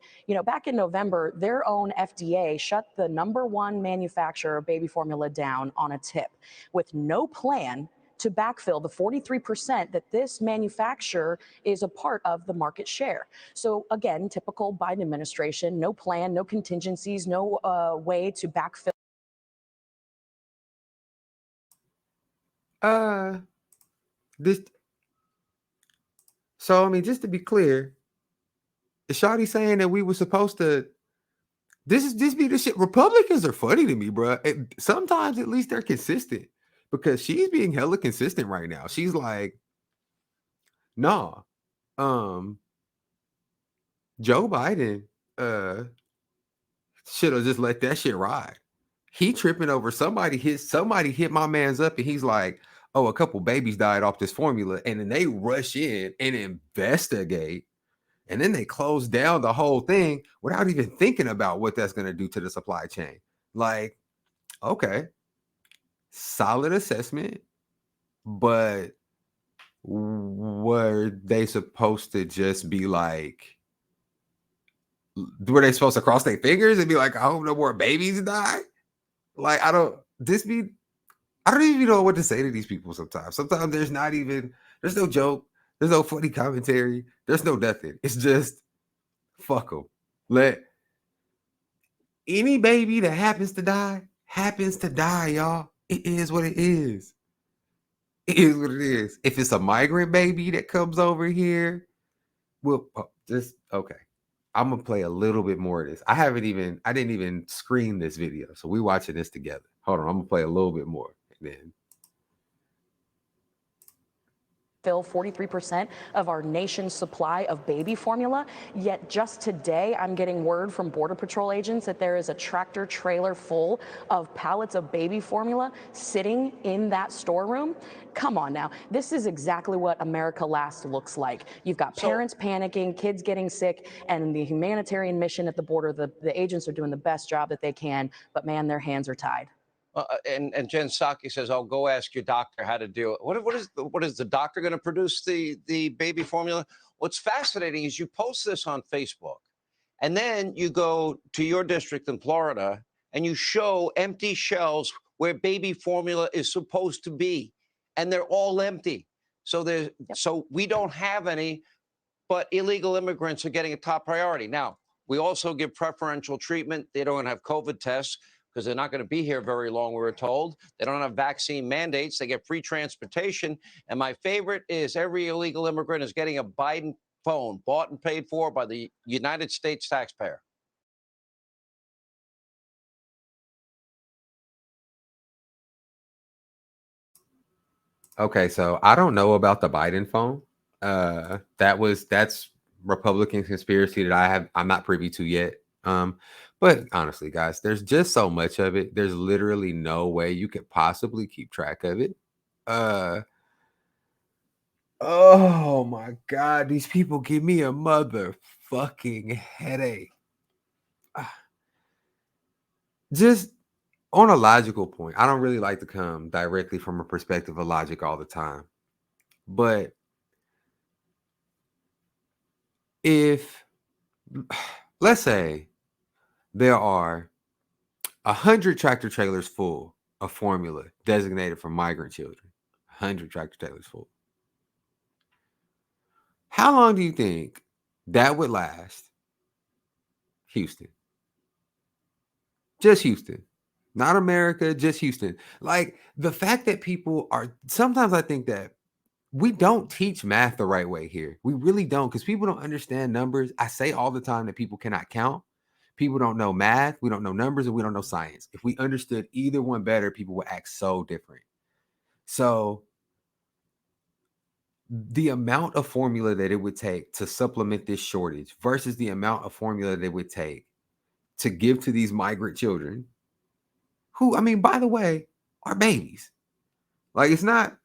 Back in November, their own FDA shut the #1 manufacturer of baby formula down on a tip with no plan to backfill the 43% that this manufacturer is a part of the market share. So again, typical Biden administration, no plan, no contingencies, no way to backfill. This. So I mean, just to be clear, is Shawty saying that we were supposed to? This be the shit. Republicans are funny to me, bro. Sometimes at least they're consistent because she's being hella consistent right now. She's like, nah, Joe Biden should have just let that shit ride. He tripping over somebody hit my man's up, and he's like, oh, a couple babies died off this formula, and then they rush in and investigate. And then they close down the whole thing without even thinking about what that's going to do to the supply chain. Like, okay, solid assessment, but were they supposed to just be like, were they supposed to cross their fingers and be like, I hope no more babies die? Like, I don't even know what to say to these people sometimes. Sometimes there's no joke, there's no funny commentary, there's no nothing. It's just, fuck them. Let any baby that happens to die, y'all. It is what it is. It is what it is. If it's a migrant baby that comes over here, well, just okay. I'm gonna play a little bit more of this. I didn't even screen this video, so we watching this together. Hold on, I'm gonna play a little bit more, and then. Fill 43% of our nation's supply of baby formula. Yet just today, I'm getting word from Border Patrol agents that there is a tractor trailer full of pallets of baby formula sitting in that storeroom. Come on now. This is exactly what America Last looks like. You've got parents panicking, kids getting sick, and the humanitarian mission at the border, the agents are doing the best job that they can, but man, their hands are tied. And Jen Psaki says, "Oh, go ask your doctor how to do it." What is the doctor going to produce the baby formula? What's fascinating is you post this on Facebook, and then you go to your district in Florida and you show empty shelves where baby formula is supposed to be, and they're all empty. So we don't have any, but illegal immigrants are getting a top priority. Now, we also give preferential treatment. They don't have COVID tests because they're not going to be here very long, we were told. They don't have vaccine mandates. They get free transportation. And my favorite is every illegal immigrant is getting a Biden phone bought and paid for by the United States taxpayer. Okay, so I don't know about the Biden phone. That's Republican conspiracy that I'm not privy to yet. But honestly, guys, there's just so much of it. There's literally no way you could possibly keep track of it. Oh my God, these people give me a motherfucking headache. Just on a logical point, I don't really like to come directly from a perspective of logic all the time. But if, let's say, there are 100 tractor trailers full of formula designated for migrant children, 100 tractor trailers full. How long do you think that would last? Houston. Just Houston. Not America, just Houston. Like the fact that people are, sometimes I think that we don't teach math the right way here. We really don't, because people don't understand numbers. I say all the time that people cannot count. People don't know math. We don't know numbers, and we don't know science. If we understood either one better, people would act so different. So the amount of formula that it would take to supplement this shortage versus the amount of formula that it would take to give to these migrant children, who, I mean, by the way, are babies. Like, it's not,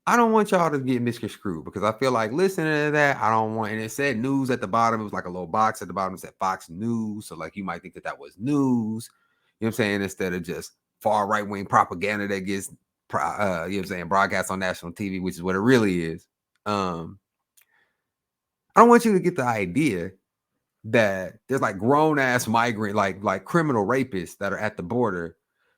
I don't want y'all to get misconstrued, because I feel like listening to that, I don't want, and it said news at the bottom. It was like a little box at the bottom. It said Fox News. So like, you might think that that was news, you know what I'm saying? Instead of just far right-wing propaganda that gets, you know what I'm saying, broadcast on national TV, which is what it really is. I don't want you to get the idea that there's like grown-ass migrant, like criminal rapists that are at the border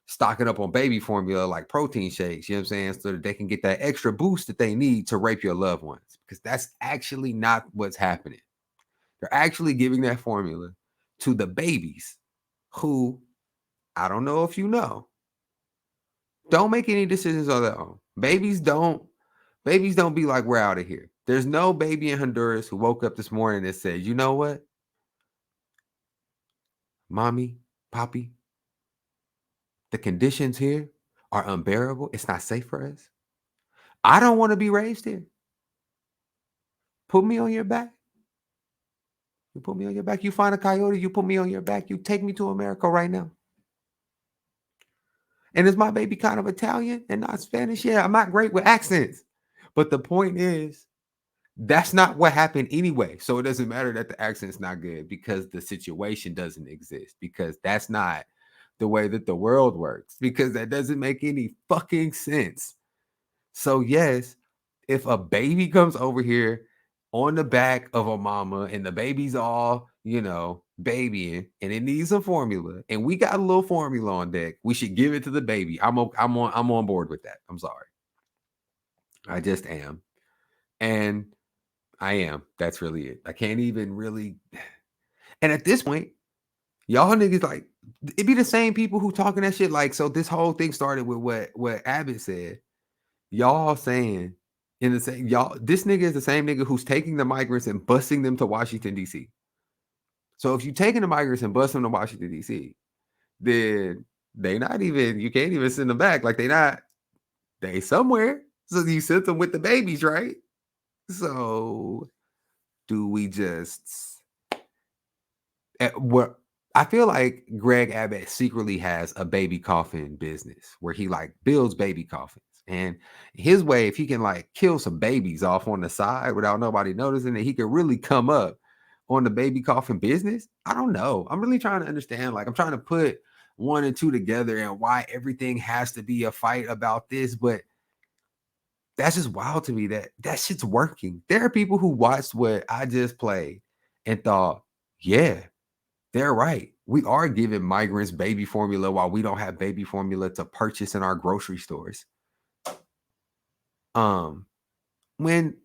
stocking up on baby formula like protein shakes, you know what I'm saying? So that they can get that extra boost that they need to rape your loved ones. Because that's actually not what's happening. They're actually giving that formula to the babies who, I don't know if you know, don't make any decisions on their own. Babies don't be like, we're out of here. There's no baby in Honduras who woke up this morning and said, you know what? Mommy, Poppy, the conditions here are unbearable. It's not safe for us. I don't want to be raised here. Put me on your back. You put me on your back. You find a coyote, you put me on your back. You take me to America right now. And is my baby kind of Italian and not Spanish? Yeah, I'm not great with accents. But the point is, that's not what happened anyway. So it doesn't matter that the accent's not good because the situation doesn't exist, because that's not the way that the world works, because that doesn't make any fucking sense. So yes, if a baby comes over here on the back of a mama and the baby's all, babying and it needs some formula and we got a little formula on deck, we should give it to the baby. I'm on board with that. I'm sorry. I just am. And I am. That's really it. I can't even really. And at this point, y'all niggas like, it be the same people who talking that shit. Like, so this whole thing started with what Abbott said. Y'all saying in the same, this nigga is the same nigga who's taking the migrants and busing them to Washington, D.C. So if you taking the migrants and busing them to Washington, D.C., then you can't even send them back. Like they somewhere. So you sent them with the babies, right? So do we just, what I feel like Greg Abbott secretly has a baby coffin business where he like builds baby coffins. And his way, if he can like kill some babies off on the side without nobody noticing it, he could really come up on the baby coffin business. I don't know. I'm really trying to understand. Like, I'm trying to put 1 and 2 together and why everything has to be a fight about this. But that's just wild to me that shit's working. There are people who watched what I just played and thought, yeah, they're right. We are giving migrants baby formula while we don't have baby formula to purchase in our grocery stores. When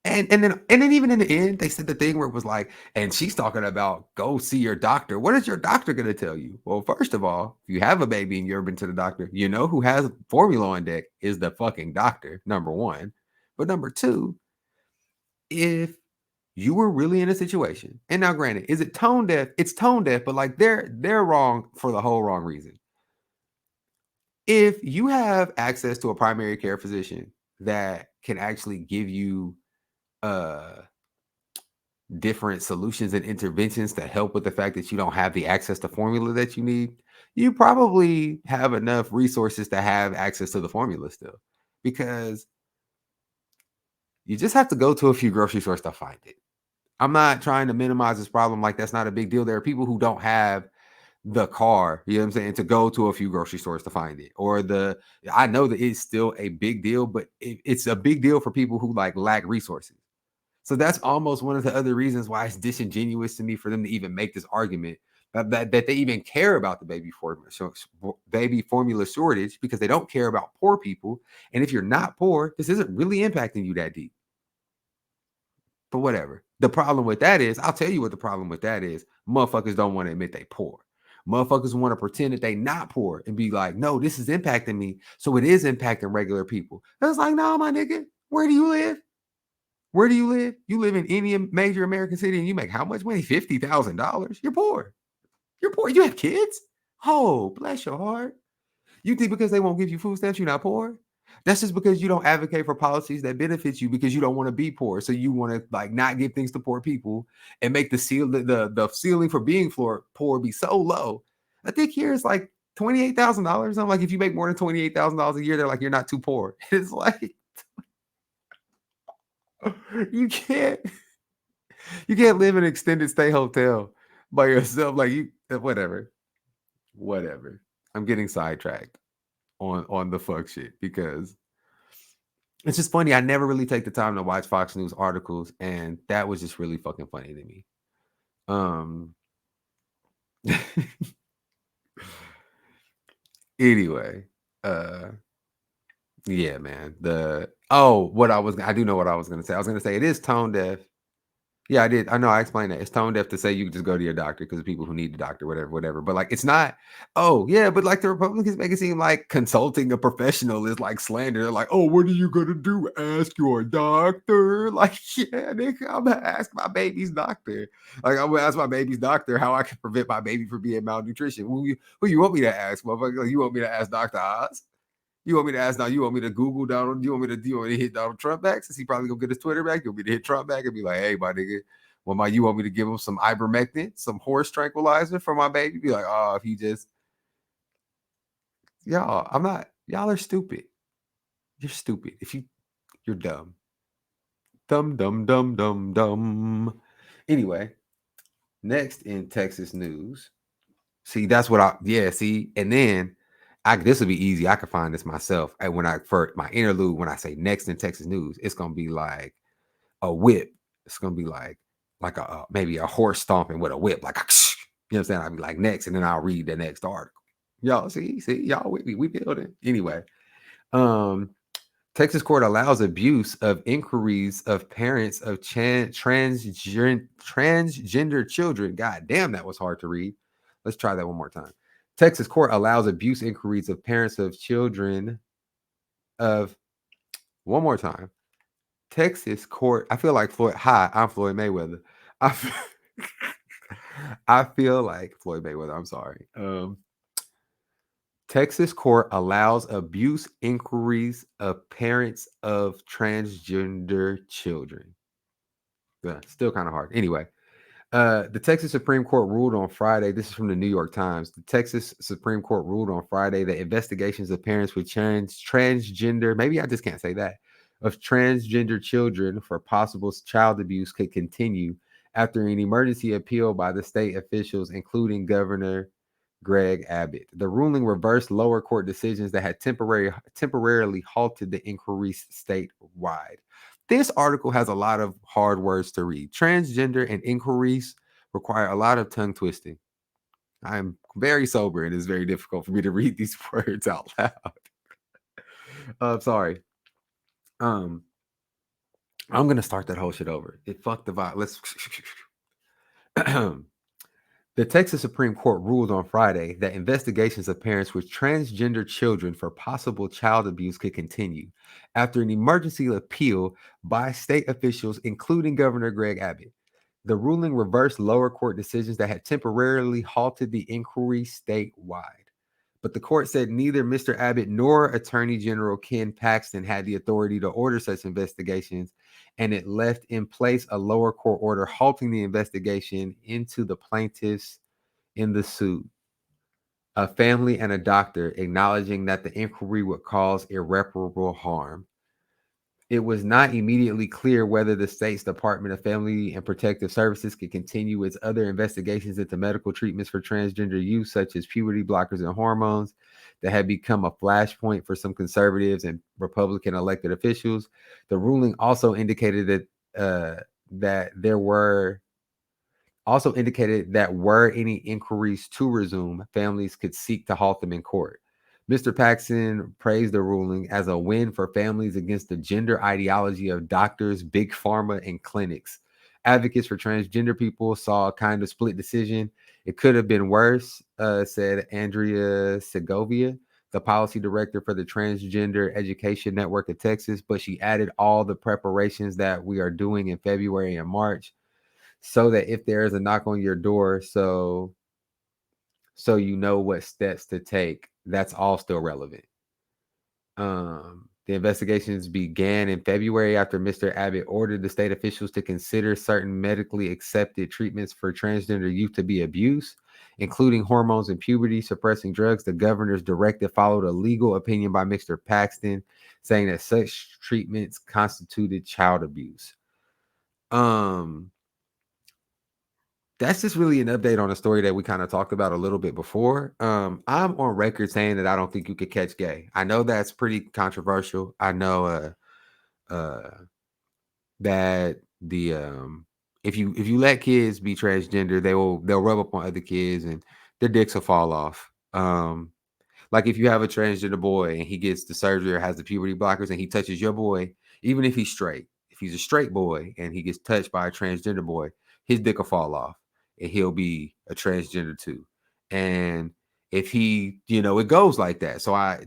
and then even in the end, they said the thing where it was like, and she's talking about go see your doctor. What is your doctor going to tell you? Well, first of all, if you have a baby and you've ever been to the doctor, you know who has formula on deck is the fucking doctor, number one. But number two, if you were really in a situation, and now granted, is it tone deaf? It's tone deaf, but like they're wrong for the whole wrong reason. If you have access to a primary care physician that can actually give you different solutions and interventions to help with the fact that you don't have the access to formula that you need, you probably have enough resources to have access to the formula still, because you just have to go to a few grocery stores to find it. I'm not trying to minimize this problem. Like, that's not a big deal. There are people who don't have the car, you know what I'm saying, to go to a few grocery stores to find it. I know that it's still a big deal, but it's a big deal for people who like lack resources. So that's almost one of the other reasons why it's disingenuous to me for them to even make this argument that they even care about the baby formula shortage, because they don't care about poor people. And if you're not poor, this isn't really impacting you that deep. But whatever. The problem with that is, I'll tell you what the problem with that is. Motherfuckers don't want to admit they poor. Motherfuckers want to pretend that they not poor and be like, no, this is impacting me. So it is impacting regular people. It's like, no, my nigga, where do you live? Where do you live? You live in any major American city and you make how much money? $50,000. You're poor. You're poor. You have kids? Oh, bless your heart. You think because they won't give you food stamps, you're not poor? That's just because you don't advocate for policies that benefit you, because you don't want to be poor. So you want to like not give things to poor people and make the ceiling for being poor be so low. I think here it's like $28,000. I'm like, if you make more than $28,000 a year, they're like, you're not too poor. It's like, you can't live in an extended stay hotel by yourself. Like, whatever. I'm getting sidetracked on the fuck shit, because it's just funny. I never really take the time to watch Fox News articles, and that was just really fucking funny to me. Anyway, yeah, man. I do know what I was gonna say. I was gonna say it is tone deaf. Yeah, I did. I know I explained that. It's tone deaf to say you can just go to your doctor because people who need the doctor, whatever. But like it's not, oh yeah, but like the Republicans make it seem like consulting a professional is like slander. They're like, oh, what are you gonna do? Ask your doctor? Like, yeah, nigga, I'm gonna ask my baby's doctor. Like, I'm gonna ask my baby's doctor how I can prevent my baby from being malnutrition. Who you want me to ask, motherfucker? Like, you want me to ask Dr. Oz? You want me to ask now? You want me to Google Donald? Do you want me to hit Donald Trump back? Since he probably gonna get his Twitter back, you want me to hit Trump back and be like, hey, my nigga, you want me to give him some ivermectin, some horse tranquilizer for my baby? Be like, oh, if he just y'all are stupid. You're stupid. You're dumb. Dumb. Anyway, next in Texas news. See, that's what and then this will be easy. I can find this myself. And for my interlude, when I say next in Texas news, it's gonna be like a whip. It's gonna be like maybe a horse stomping with a whip, like you know what I'm saying? I'll be like next, and then I'll read the next article. Y'all see, y'all with me. We building. Anyway. Texas court allows abuse of inquiries of parents of transgender children. God damn, that was hard to read. Let's try that one more time. Texas court allows abuse inquiries of parents of children of one more time. Texas court. I feel like Floyd. Hi, I'm Floyd Mayweather. I feel like Floyd Mayweather. I'm sorry. Texas court allows abuse inquiries of parents of transgender children. Yeah, still kind of hard. Anyway, the Texas Supreme Court ruled on Friday. This is from the New York Times. The Texas Supreme Court ruled on Friday that investigations of parents with transgender, maybe I just can't say that, of transgender children for possible child abuse could continue after an emergency appeal by the state officials, including Governor Greg Abbott. The ruling reversed lower court decisions that had temporarily halted the inquiries statewide. This article has a lot of hard words to read. Transgender and inquiries require a lot of tongue twisting. I'm very sober and it's very difficult for me to read these words out loud. Sorry. I'm gonna start that whole shit over. It fucked the vibe. Let's The Texas Supreme Court ruled on Friday that investigations of parents with transgender children for possible child abuse could continue after an emergency appeal by state officials, including Governor Greg Abbott. The ruling reversed lower court decisions that had temporarily halted the inquiry statewide. But the court said neither Mr. Abbott nor Attorney General Ken Paxton had the authority to order such investigations, and it left in place a lower court order halting the investigation into the plaintiffs in the suit, a family and a doctor, acknowledging that the inquiry would cause irreparable harm. It was not immediately clear whether the state's Department of Family and Protective Services could continue its other investigations into medical treatments for transgender use, such as puberty blockers and hormones, that had become a flashpoint for some conservatives and Republican elected officials. The ruling also indicated that were any inquiries to resume, families could seek to halt them in court. Mr. Paxton praised the ruling as a win for families against the gender ideology of doctors, big pharma, and clinics. Advocates for transgender people saw a kind of split decision. It could have been worse, said Andrea Segovia, the policy director for the Transgender Education Network of Texas, but she added all the preparations that we are doing in February and March, so that if there is a knock on your door, so you know what steps to take, that's all still relevant. The investigations began in February after Mr. Abbott ordered the state officials to consider certain medically accepted treatments for transgender youth to be abuse, including hormones and puberty suppressing drugs. The governor's directive followed a legal opinion by Mr. Paxton, saying that such treatments constituted child abuse. That's just really an update on a story that we kind of talked about a little bit before. I'm on record saying that I don't think you could catch gay. I know that's pretty controversial. I know that the if you let kids be transgender, they'll rub up on other kids and their dicks will fall off. Like if you have a transgender boy and he gets the surgery or has the puberty blockers and he touches your boy, even if he's straight, if he's a straight boy and he gets touched by a transgender boy, his dick will fall off and he'll be a transgender too. And if he, it goes like that. So I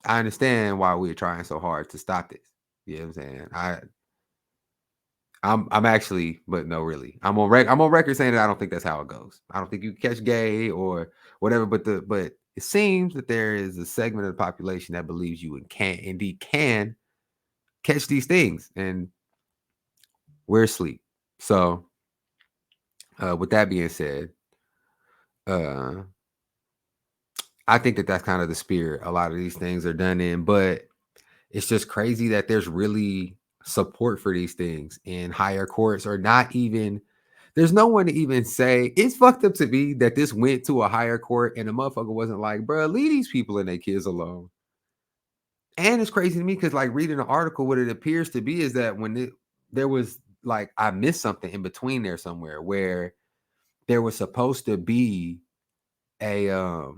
understand why we're trying so hard to stop this. You know what I'm saying? I'm actually, but no, really, I'm on record saying that I don't think that's how it goes. I don't think you catch gay or whatever, but it seems that there is a segment of the population that believes you and can catch these things, and we're asleep. So, with that being said, I think that that's kind of the spirit a lot of these things are done in, but it's just crazy that there's really support for these things in higher courts or not even. There's no one to even say it's fucked up to me that this went to a higher court and the motherfucker wasn't like, bro, leave these people and their kids alone. And it's crazy to me because, like, reading the article, what it appears to be is that there was like, I missed something in between there somewhere where there was supposed to be a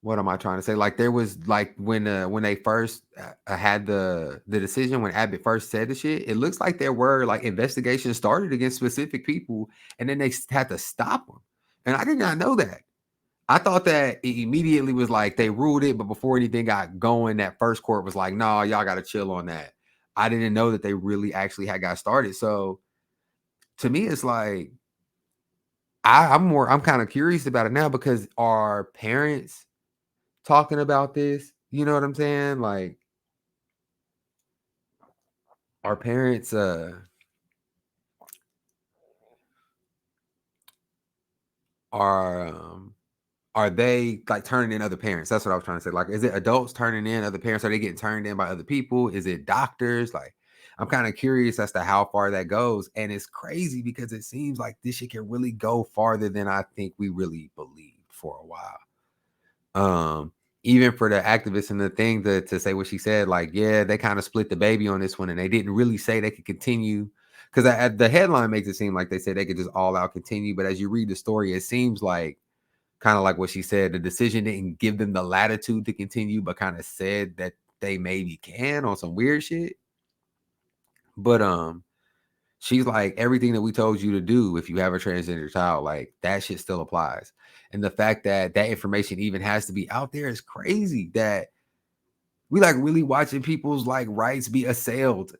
what am I trying to say? Like there was like when they first had the decision when Abbott first said the shit, it looks like there were like investigations started against specific people, and then they had to stop them. And I did not know that. I thought that it immediately was like they ruled it, but before anything got going, that first court was like, "No, y'all got to chill on that." I didn't know that they really actually had got started. So to me, it's like I'm kind of curious about it now because our parents talking about this, you know what I'm saying? Like our parents are they like turning in other parents? That's what I was trying to say. Like, is it adults turning in other parents? Are they getting turned in by other people? Is it doctors? Like, I'm kind of curious as to how far that goes. And it's crazy because it seems like this shit can really go farther than I think we really believed for a while. Even for the activists and the thing to say what she said, like, yeah, they kind of split the baby on this one and they didn't really say they could continue because the headline makes it seem like they said they could just all out continue. But as you read the story, it seems like kind of like what she said, the decision didn't give them the latitude to continue, but kind of said that they maybe can on some weird shit. But she's like, everything that we told you to do if you have a transgender child, like that shit still applies. And the fact that that information even has to be out there is crazy that we like really watching people's like rights be assailed.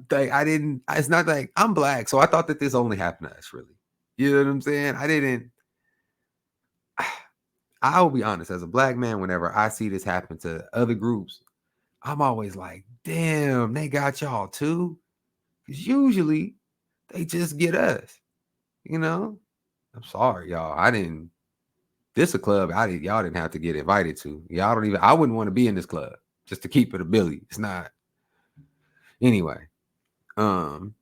Like it's not like I'm black, so I thought that this only happened to us, really. You know what I'm saying? I'll be honest, as a black man, whenever I see this happen to other groups, I'm always like, damn, they got y'all too. Because usually they just get us, you know? I'm sorry, y'all. This a club y'all didn't have to get invited to. I wouldn't want to be in this club just to keep it a Billy. It's not. Anyway, and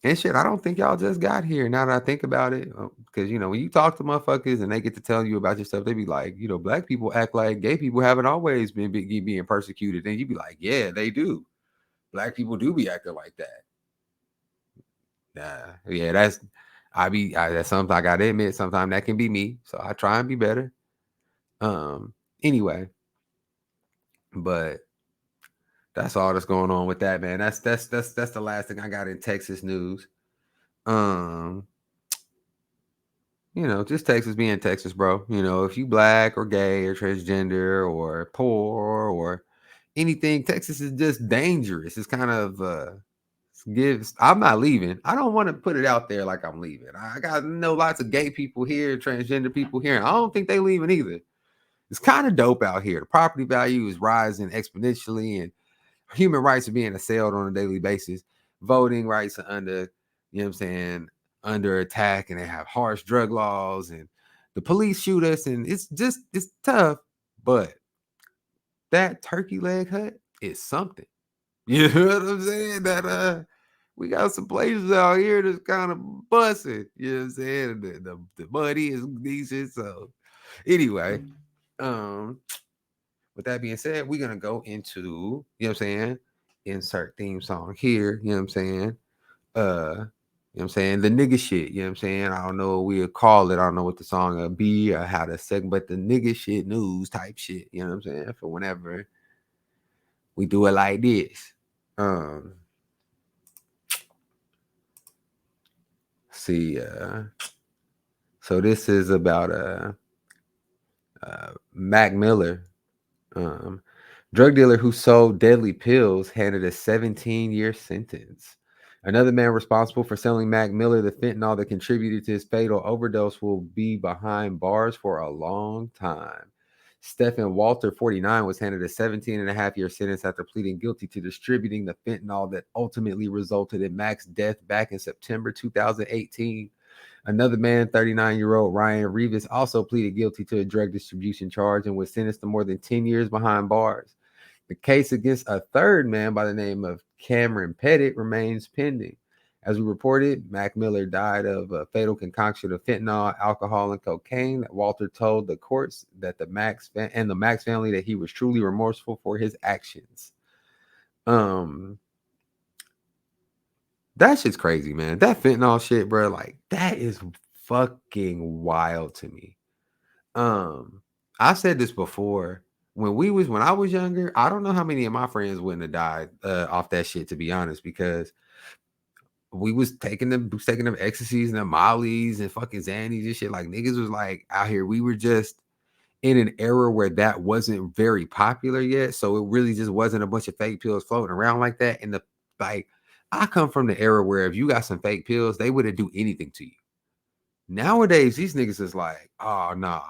shit, I don't think y'all just got here. Now that I think about it, because when you talk to motherfuckers and they get to tell you about your stuff, they be like, black people act like gay people haven't always been being persecuted, and you be like, yeah, they do. Black people do be acting like that. Yeah, that's something I gotta admit. Sometimes that can be me, so I try and be better. Anyway, but that's all that's going on with that, man. That's the last thing I got in Texas news. Just Texas being Texas, bro. If you black or gay or transgender or poor or anything, Texas is just dangerous. It's kind of I'm not leaving. I don't want to put it out there like I'm leaving. I got know lots of gay people here, transgender people here, and I don't think they leaving either. It's kind of dope out here. The property value is rising exponentially, and human rights are being assailed on a daily basis. Voting rights are under attack, and they have harsh drug laws, and the police shoot us, and it's tough. But that turkey leg hut is something. You know what I'm saying? That we got some places out here that's kind of busted. You know what I'm saying? The money is decent. So anyway, with that being said, we're gonna go into, insert theme song here, you know what I'm saying? You know what I'm saying? The nigga shit, you know what I'm saying? I don't know what we'll call it. I don't know what the song will be or how to segment, but the nigga shit news type shit, you know what I'm saying? For whenever we do it like this. See, so this is about Mac Miller, drug dealer who sold deadly pills, handed a 17-year sentence. Another man responsible for selling Mac Miller the fentanyl that contributed to his fatal overdose will be behind bars for a long time. Stephen Walter, 49, was handed a 17-and-a-half-year sentence after pleading guilty to distributing the fentanyl that ultimately resulted in Mac's death back in September 2018. Another man, 39-year-old Ryan Rivas, also pleaded guilty to a drug distribution charge and was sentenced to more than 10 years behind bars. The case against a third man by the name of Cameron Pettit remains pending. As we reported, Mac Miller died of a fatal concoction of fentanyl, alcohol, and cocaine. That Walter told the courts that the Max family that he was truly remorseful for his actions. That shit's crazy, man. That fentanyl shit, bro, like that is fucking wild to me. I said this before. When I was younger, I don't know how many of my friends wouldn't have died off that shit, to be honest, because we was taking them ecstasies and them mollies and fucking Xannies and shit. Like niggas was like out here. We were just in an era where that wasn't very popular yet. So it really just wasn't a bunch of fake pills floating around like that. And I come from the era where if you got some fake pills, they wouldn't do anything to you. Nowadays, these niggas is like, oh, nah.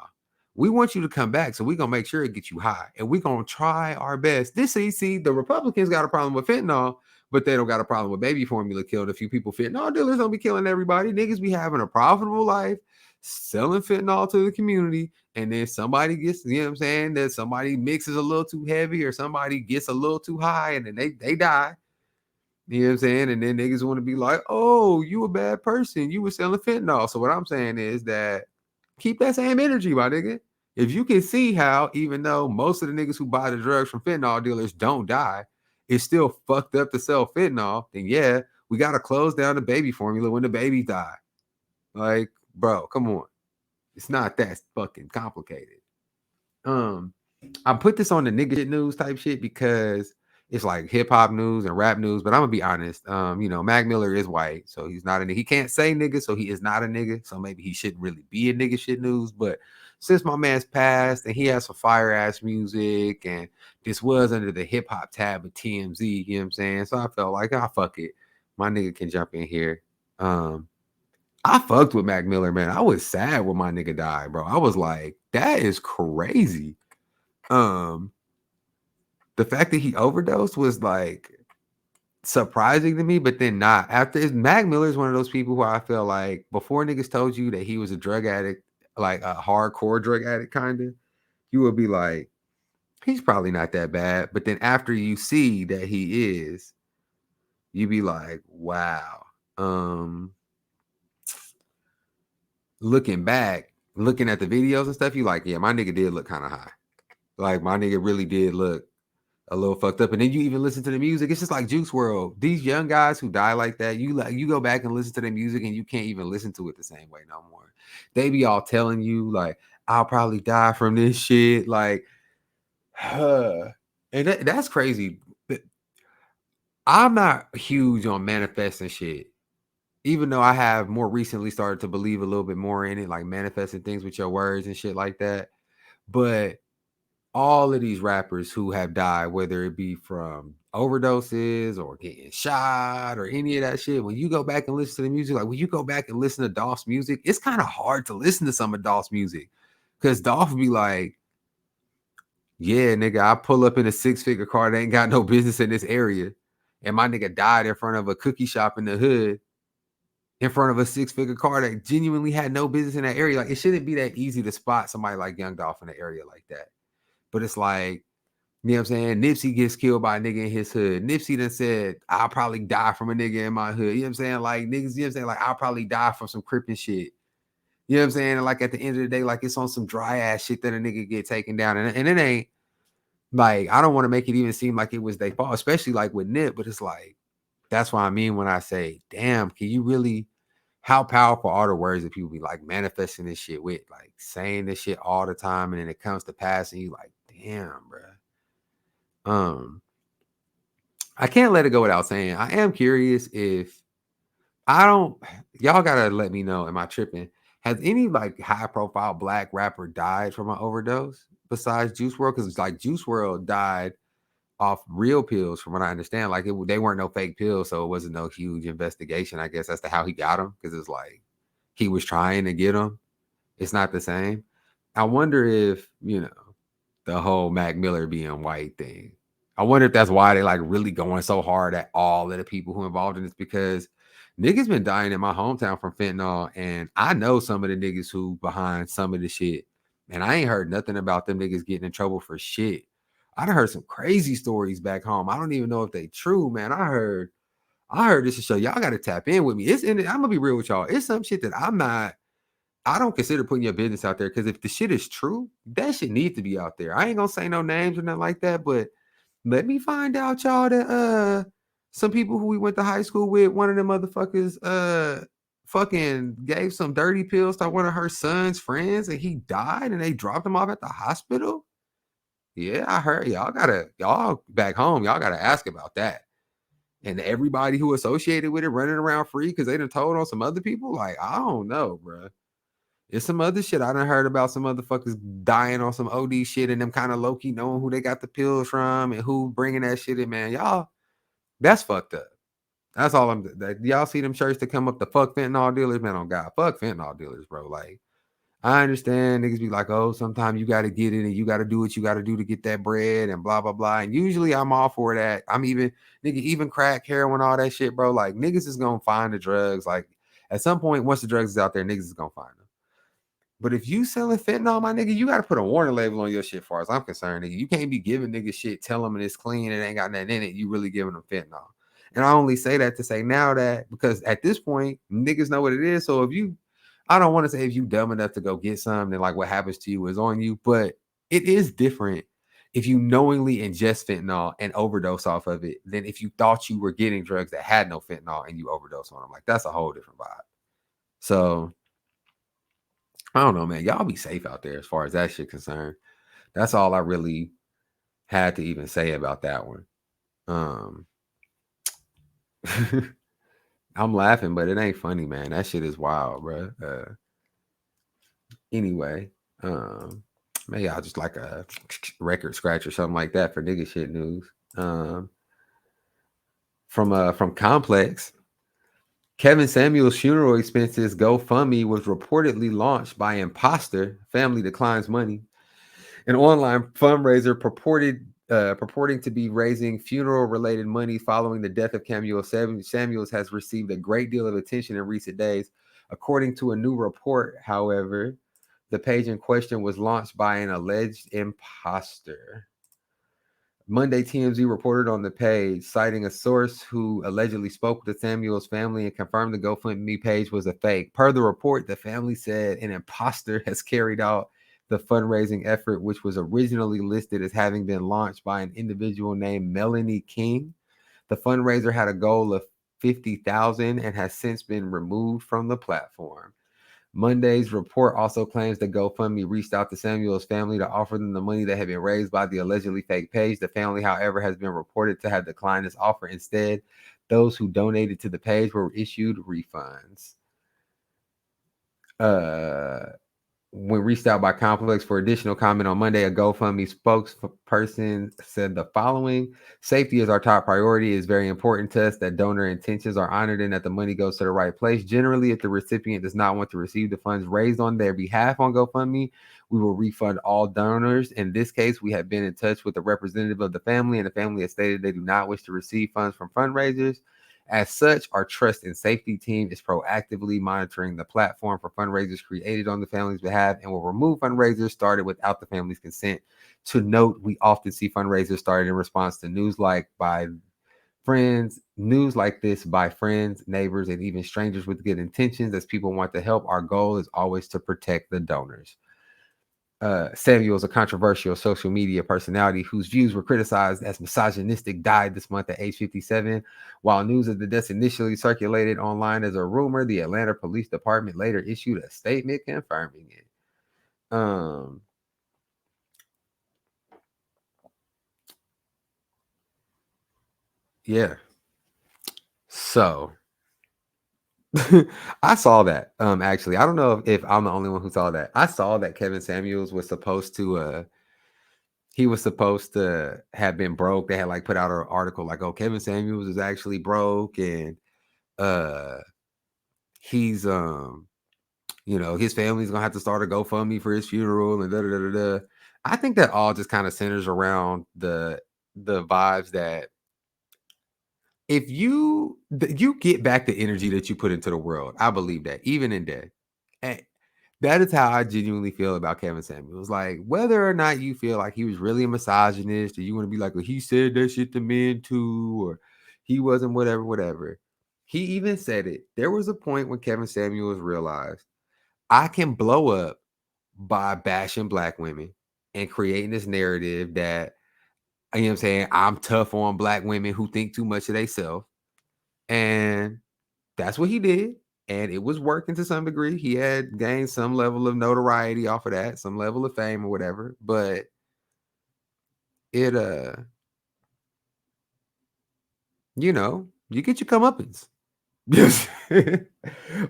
We want you to come back, so we're going to make sure it gets you high. And we're going to try our best. See, the Republicans got a problem with fentanyl, but they don't got a problem with baby formula killing a few people. Fentanyl dealers don't be killing everybody. Niggas be having a profitable life, selling fentanyl to the community, and then somebody gets, you know what I'm saying, that somebody mixes a little too heavy or somebody gets a little too high, and then they die. You know what I'm saying? And then niggas want to be like, oh, you a bad person. You were selling fentanyl. So what I'm saying is that keep that same energy, my nigga. If you can see how, even though most of the niggas who buy the drugs from fentanyl dealers don't die, it's still fucked up to sell fentanyl, then yeah, we got to close down the baby formula when the babies die. Like, bro, come on. It's not that fucking complicated. I put this on the nigga shit news type shit because it's like hip hop news and rap news, but I'm gonna be honest. Mac Miller is white, so he's not a nigga. He can't say nigga, so he is not a nigga. So maybe he shouldn't really be a nigga shit news. But since my man's passed and he has some fire ass music, and this was under the hip hop tab of TMZ, you know what I'm saying? So I felt like, fuck it. My nigga can jump in here. I fucked with Mac Miller, man. I was sad when my nigga died, bro. I was like, that is crazy. The fact that he overdosed was like surprising to me, but then not. Mac Miller is one of those people who I feel like before niggas told you that he was a drug addict, like a hardcore drug addict, kind of, you would be like, he's probably not that bad. But then after you see that he is, you be like, wow. Looking back, looking at the videos and stuff, you like, yeah, my nigga did look kind of high. Like my nigga really did look a little fucked up. And then you even listen to the music. It's just like Juice WRLD. These young guys who die like that, you go back and listen to their music and you can't even listen to it the same way no more. They be all telling you like, I'll probably die from this shit. Like, and that's crazy. But I'm not huge on manifesting shit. Even though I have more recently started to believe a little bit more in it, like manifesting things with your words and shit like that. But all of these rappers who have died, whether it be from overdoses or getting shot or any of that shit, when you go back and listen to the music, like when you go back and listen to Dolph's music, it's kind of hard to listen to some of Dolph's music because Dolph be like, yeah, nigga, I pull up in a 6-figure car that ain't got no business in this area. And my nigga died in front of a cookie shop in the hood, in front of a 6-figure car that genuinely had no business in that area. Like, it shouldn't be that easy to spot somebody like Young Dolph in an area like that. But it's like, you know what I'm saying? Nipsey gets killed by a nigga in his hood. Nipsey done said, I'll probably die from a nigga in my hood. You know what I'm saying? Like, niggas, you know what I'm saying? Like, I'll probably die from some crippin' shit. You know what I'm saying? And like, at the end of the day, like, it's on some dry ass shit that a nigga get taken down. And it ain't, like, I don't want to make it even seem like it was their fault, especially like with Nip, but it's like, that's what I mean when I say, damn, can you really how powerful are the words that people be like manifesting this shit with, like saying this shit all the time, and then it comes to pass, and you like, damn, bro. I can't let it go without saying, I am curious if y'all gotta let me know, am I tripping? Has any like high profile black rapper died from an overdose besides Juice WRLD? Because it's like Juice WRLD died off real pills, from what I understand. Like they weren't no fake pills, so it wasn't no huge investigation, I guess, as to how he got them. Because it's like he was trying to get them. It's not the same. I wonder if, the whole Mac Miller being white thing. I wonder if that's why they like really going so hard at all of the people who involved in this, because niggas been dying in my hometown from fentanyl, and I know some of the niggas who behind some of the shit, and I ain't heard nothing about them niggas getting in trouble for shit. I done heard some crazy stories back home. I don't even know if they true, man. I heard this to show y'all got to tap in with me. I'm gonna be real with y'all. It's some shit that I don't consider putting your business out there, because if the shit is true, that shit needs to be out there. I ain't gonna say no names or nothing like that, but let me find out, y'all, that some people who we went to high school with, one of them motherfuckers fucking gave some dirty pills to one of her son's friends, and he died, and they dropped him off at the hospital. Yeah, I heard y'all back home, y'all gotta ask about that. And everybody who associated with it running around free because they done told on some other people. Like, I don't know, bro. It's some other shit I done heard about, some motherfuckers dying on some OD shit, and them kind of low-key knowing who they got the pills from and who bringing that shit in, man. Y'all, that's fucked up. That's all y'all see them shirts that come up, the fuck fentanyl dealers, man. On God, fuck fentanyl dealers, bro. Like, I understand niggas be like, oh, sometimes you got to get it and you got to do what you got to do to get that bread and blah, blah, blah. And usually I'm all for that. I'm even crack, heroin, all that shit, bro. Like, niggas is going to find the drugs. Like, at some point, once the drugs is out there, niggas is going to find them. But if you selling fentanyl, my nigga, you got to put a warning label on your shit, as far as I'm concerned, nigga. You can't be giving niggas shit, tell them it's clean and it ain't got nothing in it. You really giving them fentanyl. And I only say that to say now that, because at this point, niggas know what it is. So I don't want to say if you dumb enough to go get some, then like what happens to you is on you. But it is different if you knowingly ingest fentanyl and overdose off of it than if you thought you were getting drugs that had no fentanyl and you overdose on them. Like, that's a whole different vibe. So I don't know, man. Y'all be safe out there as far as that shit concerned. That's all I really had to even say about that one. I'm laughing, but it ain't funny, man. That shit is wild, bro. Anyway, maybe I'll just like a record scratch or something like that for nigga shit news. From Complex, Kevin Samuels' funeral expenses GoFundMe was reportedly launched by imposter. Family declines money. An online fundraiser purporting to be raising funeral-related money following the death of Samuels has received a great deal of attention in recent days. According to a new report, however, the page in question was launched by an alleged imposter. Monday, TMZ reported on the page, citing a source who allegedly spoke with the Samuels family and confirmed the GoFundMe page was a fake. Per the report, the family said an imposter has carried out the fundraising effort, which was originally listed as having been launched by an individual named Melanie King. The fundraiser had a goal of $50,000 and has since been removed from the platform. Monday's report also claims that GoFundMe reached out to Samuel's family to offer them the money that had been raised by the allegedly fake page. The family, however, has been reported to have declined this offer. Instead, those who donated to the page were issued refunds. When reached out by Complex for additional comment on Monday, a GoFundMe spokesperson said the following: safety is our top priority. It is very important to us that donor intentions are honored and that the money goes to the right place. Generally, if the recipient does not want to receive the funds raised on their behalf on GoFundMe, we will refund all donors. In this case, we have been in touch with a representative of the family, and the family has stated they do not wish to receive funds from fundraisers. As such, our trust and safety team is proactively monitoring the platform for fundraisers created on the family's behalf and will remove fundraisers started without the family's consent. To note, we often see fundraisers started in response to news like this by friends, neighbors, and even strangers with good intentions. As people want to help, our goal is always to protect the donors. Samuels, a controversial social media personality whose views were criticized as misogynistic, died this month at age 57. While news of the death initially circulated online as a rumor, the Atlanta Police Department later issued a statement confirming it. Yeah. So I saw that. Actually, I don't know if I'm the only one who saw that. I saw that Kevin Samuels was supposed to he was supposed to have been broke. They had like put out an article like, oh, Kevin Samuels is actually broke, and he's you know, his family's gonna have to start a GoFundMe for his funeral and da da da da. I think that all just kind of centers around the vibes that if you get back the energy that you put into the world. I believe that even in death. And that is how I genuinely feel about Kevin Samuels. Like, whether or not you feel like he was really a misogynist, or you want to be like, well, he said that shit to men too, or he wasn't whatever. He even said it. There was a point when Kevin Samuels realized I can blow up by bashing black women and creating this narrative that, you know what I'm saying, I'm tough on black women who think too much of themselves. And that's what he did. And it was working to some degree. He had gained some level of notoriety off of that, some level of fame or whatever. But it you know, you get your comeuppance. Yes. When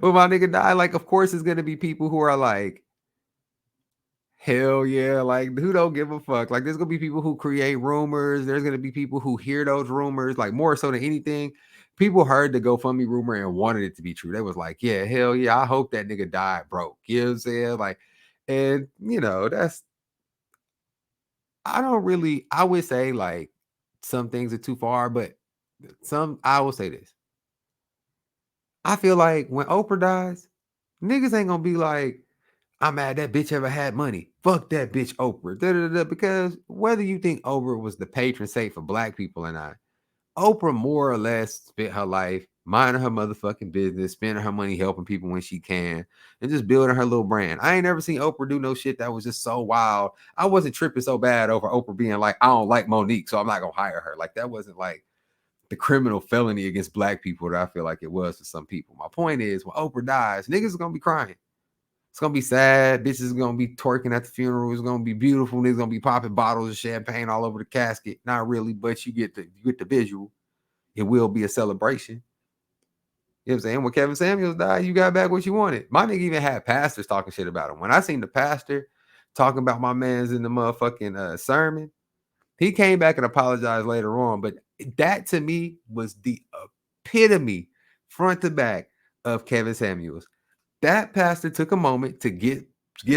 my nigga died, like, of course it's gonna be people who are like, hell yeah, like, who don't give a fuck? Like, there's gonna be people who create rumors. There's gonna be people who hear those rumors, like, more so than anything. People heard the GoFundMe rumor and wanted it to be true. They was like, yeah, hell yeah, I hope that nigga died broke. You know what I'm saying? Like, and you know, I would say like some things are too far, but I will say this. I feel like when Oprah dies, niggas ain't gonna be like, I'm mad that bitch ever had money. Fuck that bitch Oprah. Da, da, da, because whether you think Oprah was the patron saint for black people or not, Oprah more or less spent her life minding her motherfucking business, spending her money helping people when she can, and just building her little brand. I ain't never seen Oprah do no shit that was just so wild. I wasn't tripping so bad over Oprah being like, I don't like Monique, so I'm not gonna hire her. Like, that wasn't like the criminal felony against black people that I feel like it was for some people. My point is, when Oprah dies, niggas are gonna be crying. It's gonna be sad. Bitches is gonna be twerking at the funeral. It's gonna be beautiful. Niggas gonna be popping bottles of champagne all over the casket. Not really, but you get the visual. It will be a celebration. You know what I'm saying? When Kevin Samuels died, you got back what you wanted. My nigga even had pastors talking shit about him. When I seen the pastor talking about my man's in the motherfucking sermon, he came back and apologized later on. But that to me was the epitome, front to back, of Kevin Samuels. That pastor took a moment to get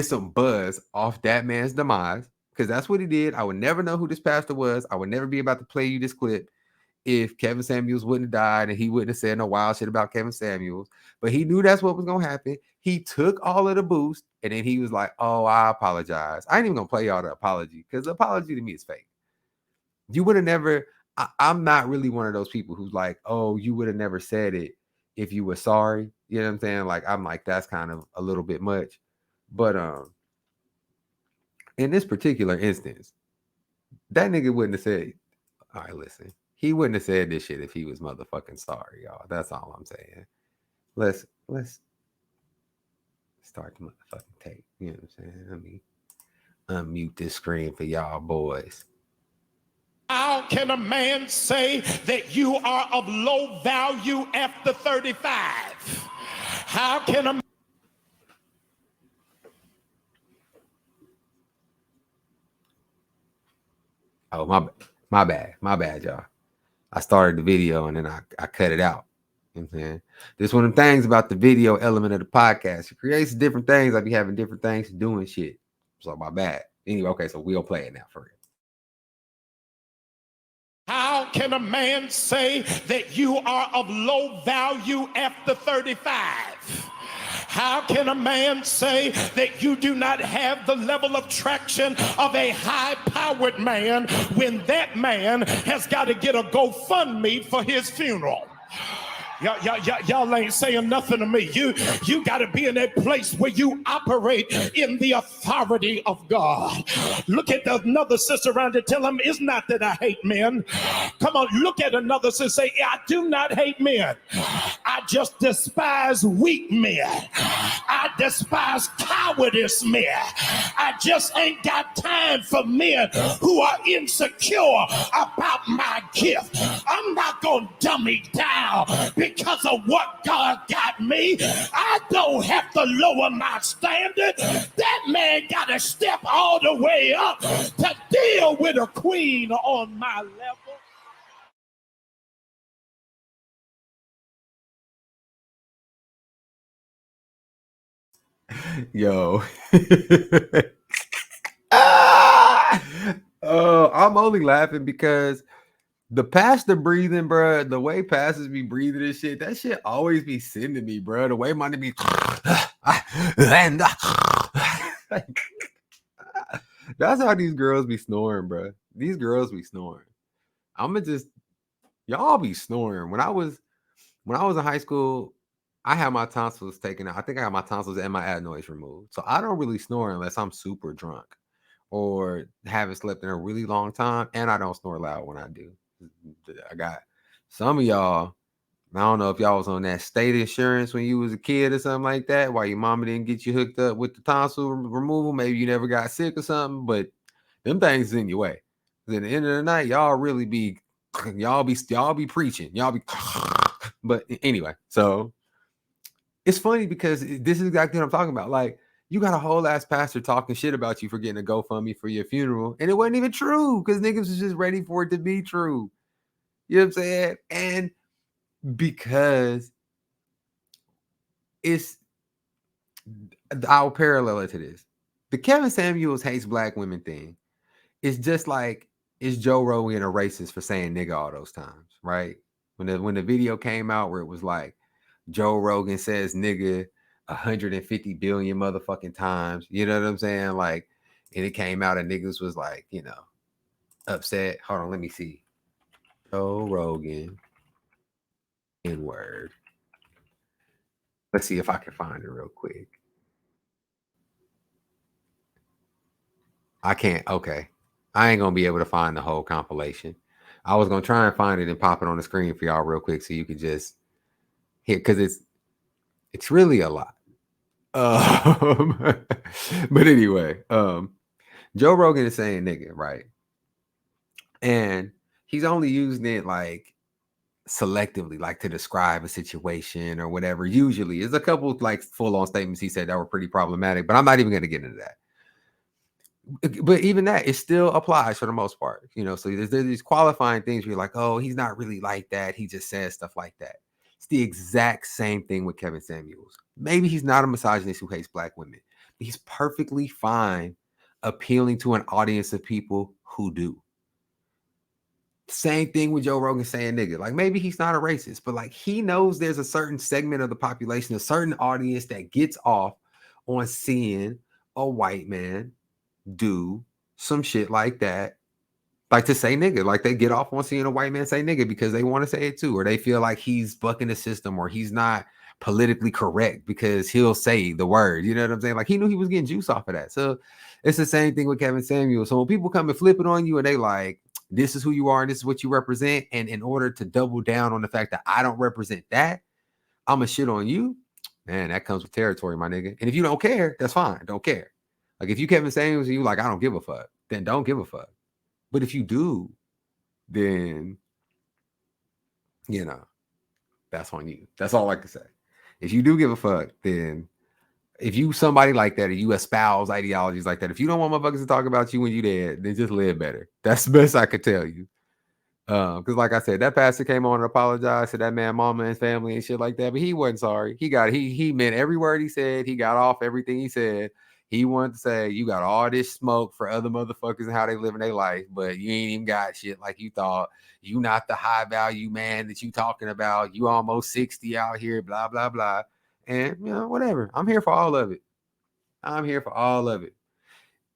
some buzz off that man's demise, because that's what he did. I would never know who this pastor was. I would never be about to play you this clip if Kevin Samuels wouldn't have died, and he wouldn't have said no wild shit about Kevin Samuels. But he knew that's what was going to happen. He took all of the boost, and then he was like, oh, I apologize. I ain't even going to play y'all the apology, because the apology to me is fake. You would have never, I'm not really one of those people who's like, oh, you would have never said it if you were sorry. You know what I'm saying? Like, I'm like, that's kind of a little bit much. But in this particular instance, that nigga wouldn't have said, all right, listen, he wouldn't have said this shit if he was motherfucking sorry, y'all. That's all I'm saying. Let's start the motherfucking tape. You know what I'm saying? Let me unmute this screen for y'all boys. How can a man say that you are of low value after 35? How can a Oh, my bad, y'all. I started the video and then I cut it out. You know what I'm saying? This one of the things about the video element of the podcast. It creates different things. I be having different things to do and shit. So my bad. Anyway, okay, so we'll play it now for real. How can a man say that you are of low value after 35? How can a man say that you do not have the level of traction of a high-powered man when that man has got to get a GoFundMe for his funeral? Y'all ain't saying nothing to me. You got to be in that place where you operate in the authority of God. Look at another sister around and tell them, it's not that I hate men. Come on, look at another sister, say, I do not hate men. I just despise weak men. I despise cowardice men. I just ain't got time for men who are insecure about my gift. I'm not going to dummy down because of what God got me. I don't have to lower my standard. That man got to step all the way up to deal with a queen on my level. Yo. I'm only laughing because the pastor breathing, bro, the way pastors be breathing and shit, that shit always be sending me, bro. The way money be and that's how these girls be snoring, bro. These girls be snoring. I'ma just y'all be snoring. When I was in high school, I had my tonsils taken out. I think I got my tonsils and my adenoids removed. So I don't really snore unless I'm super drunk or haven't slept in a really long time, and I don't snore loud when I do. I got some of y'all. I don't know if y'all was on that state insurance when you was a kid or something like that. Why your mama didn't get you hooked up with the tonsil removal? Maybe you never got sick or something. But them things is in your way. At the end of the night, y'all really be y'all be preaching. Y'all be. But anyway, so it's funny because this is exactly what I'm talking about. Like, you got a whole ass pastor talking shit about you for getting a GoFundMe for your funeral, and it wasn't even true because niggas was just ready for it to be true. You know what I'm saying? And because it's, I'll parallel it to this. The Kevin Samuels hates black women thing is just like, is Joe Rogan a racist for saying nigga all those times, right? When the video came out where it was like, Joe Rogan says nigga 150 billion motherfucking times. You know what I'm saying? Like, and it came out and niggas was like, upset. Hold on, let me see. Joe Rogan N-word. Let's see if I can find it real quick. I can't. Okay. I ain't gonna be able to find the whole compilation. I was gonna try and find it and pop it on the screen for y'all real quick so you could just hear, because it's really a lot. But anyway, Joe Rogan is saying nigga, right? And he's only using it like selectively, like to describe a situation or whatever. Usually, there's a couple like full-on statements he said that were pretty problematic, but I'm not even going to get into that. But even that, it still applies for the most part, So there's these qualifying things where you're like, oh, he's not really like that. He just says stuff like that. It's the exact same thing with Kevin Samuels. Maybe he's not a misogynist who hates black women, but he's perfectly fine appealing to an audience of people who do. Same thing with Joe Rogan saying nigga. Like, maybe he's not a racist, but like, he knows there's a certain segment of the population, a certain audience that gets off on seeing a white man do some shit like that, like to say nigga. Like, they get off on seeing a white man say nigga because they want to say it too, or they feel like he's bucking the system, or he's not politically correct because he'll say the word. You know what I'm saying? Like, he knew he was getting juice off of that. So it's the same thing with Kevin Samuels. So when people come and flip it on you and they like, this is who you are and this is what you represent, and in order to double down on the fact that I don't represent that, I'm a shit on you, man, that comes with territory, my nigga. And if you don't care, that's fine. Don't care. Like, if you Kevin Samuels and you like, I don't give a fuck, then don't give a fuck. But if you do, then, that's on you. That's all I can say. If you do give a fuck, then if you somebody like that, or you espouse ideologies like that, if you don't want motherfuckers to talk about you when you dead, then just live better. That's the best I could tell you. Because like I said, that pastor came on and apologized to that man, mama, and family and shit like that, but he wasn't sorry. He meant every word he said. He got off everything he said. He wanted to say, you got all this smoke for other motherfuckers and how they live in their life, but you ain't even got shit like you thought. You not the high value man that you talking about. You almost 60 out here, blah, blah, blah. And, whatever. I'm here for all of it. I'm here for all of it.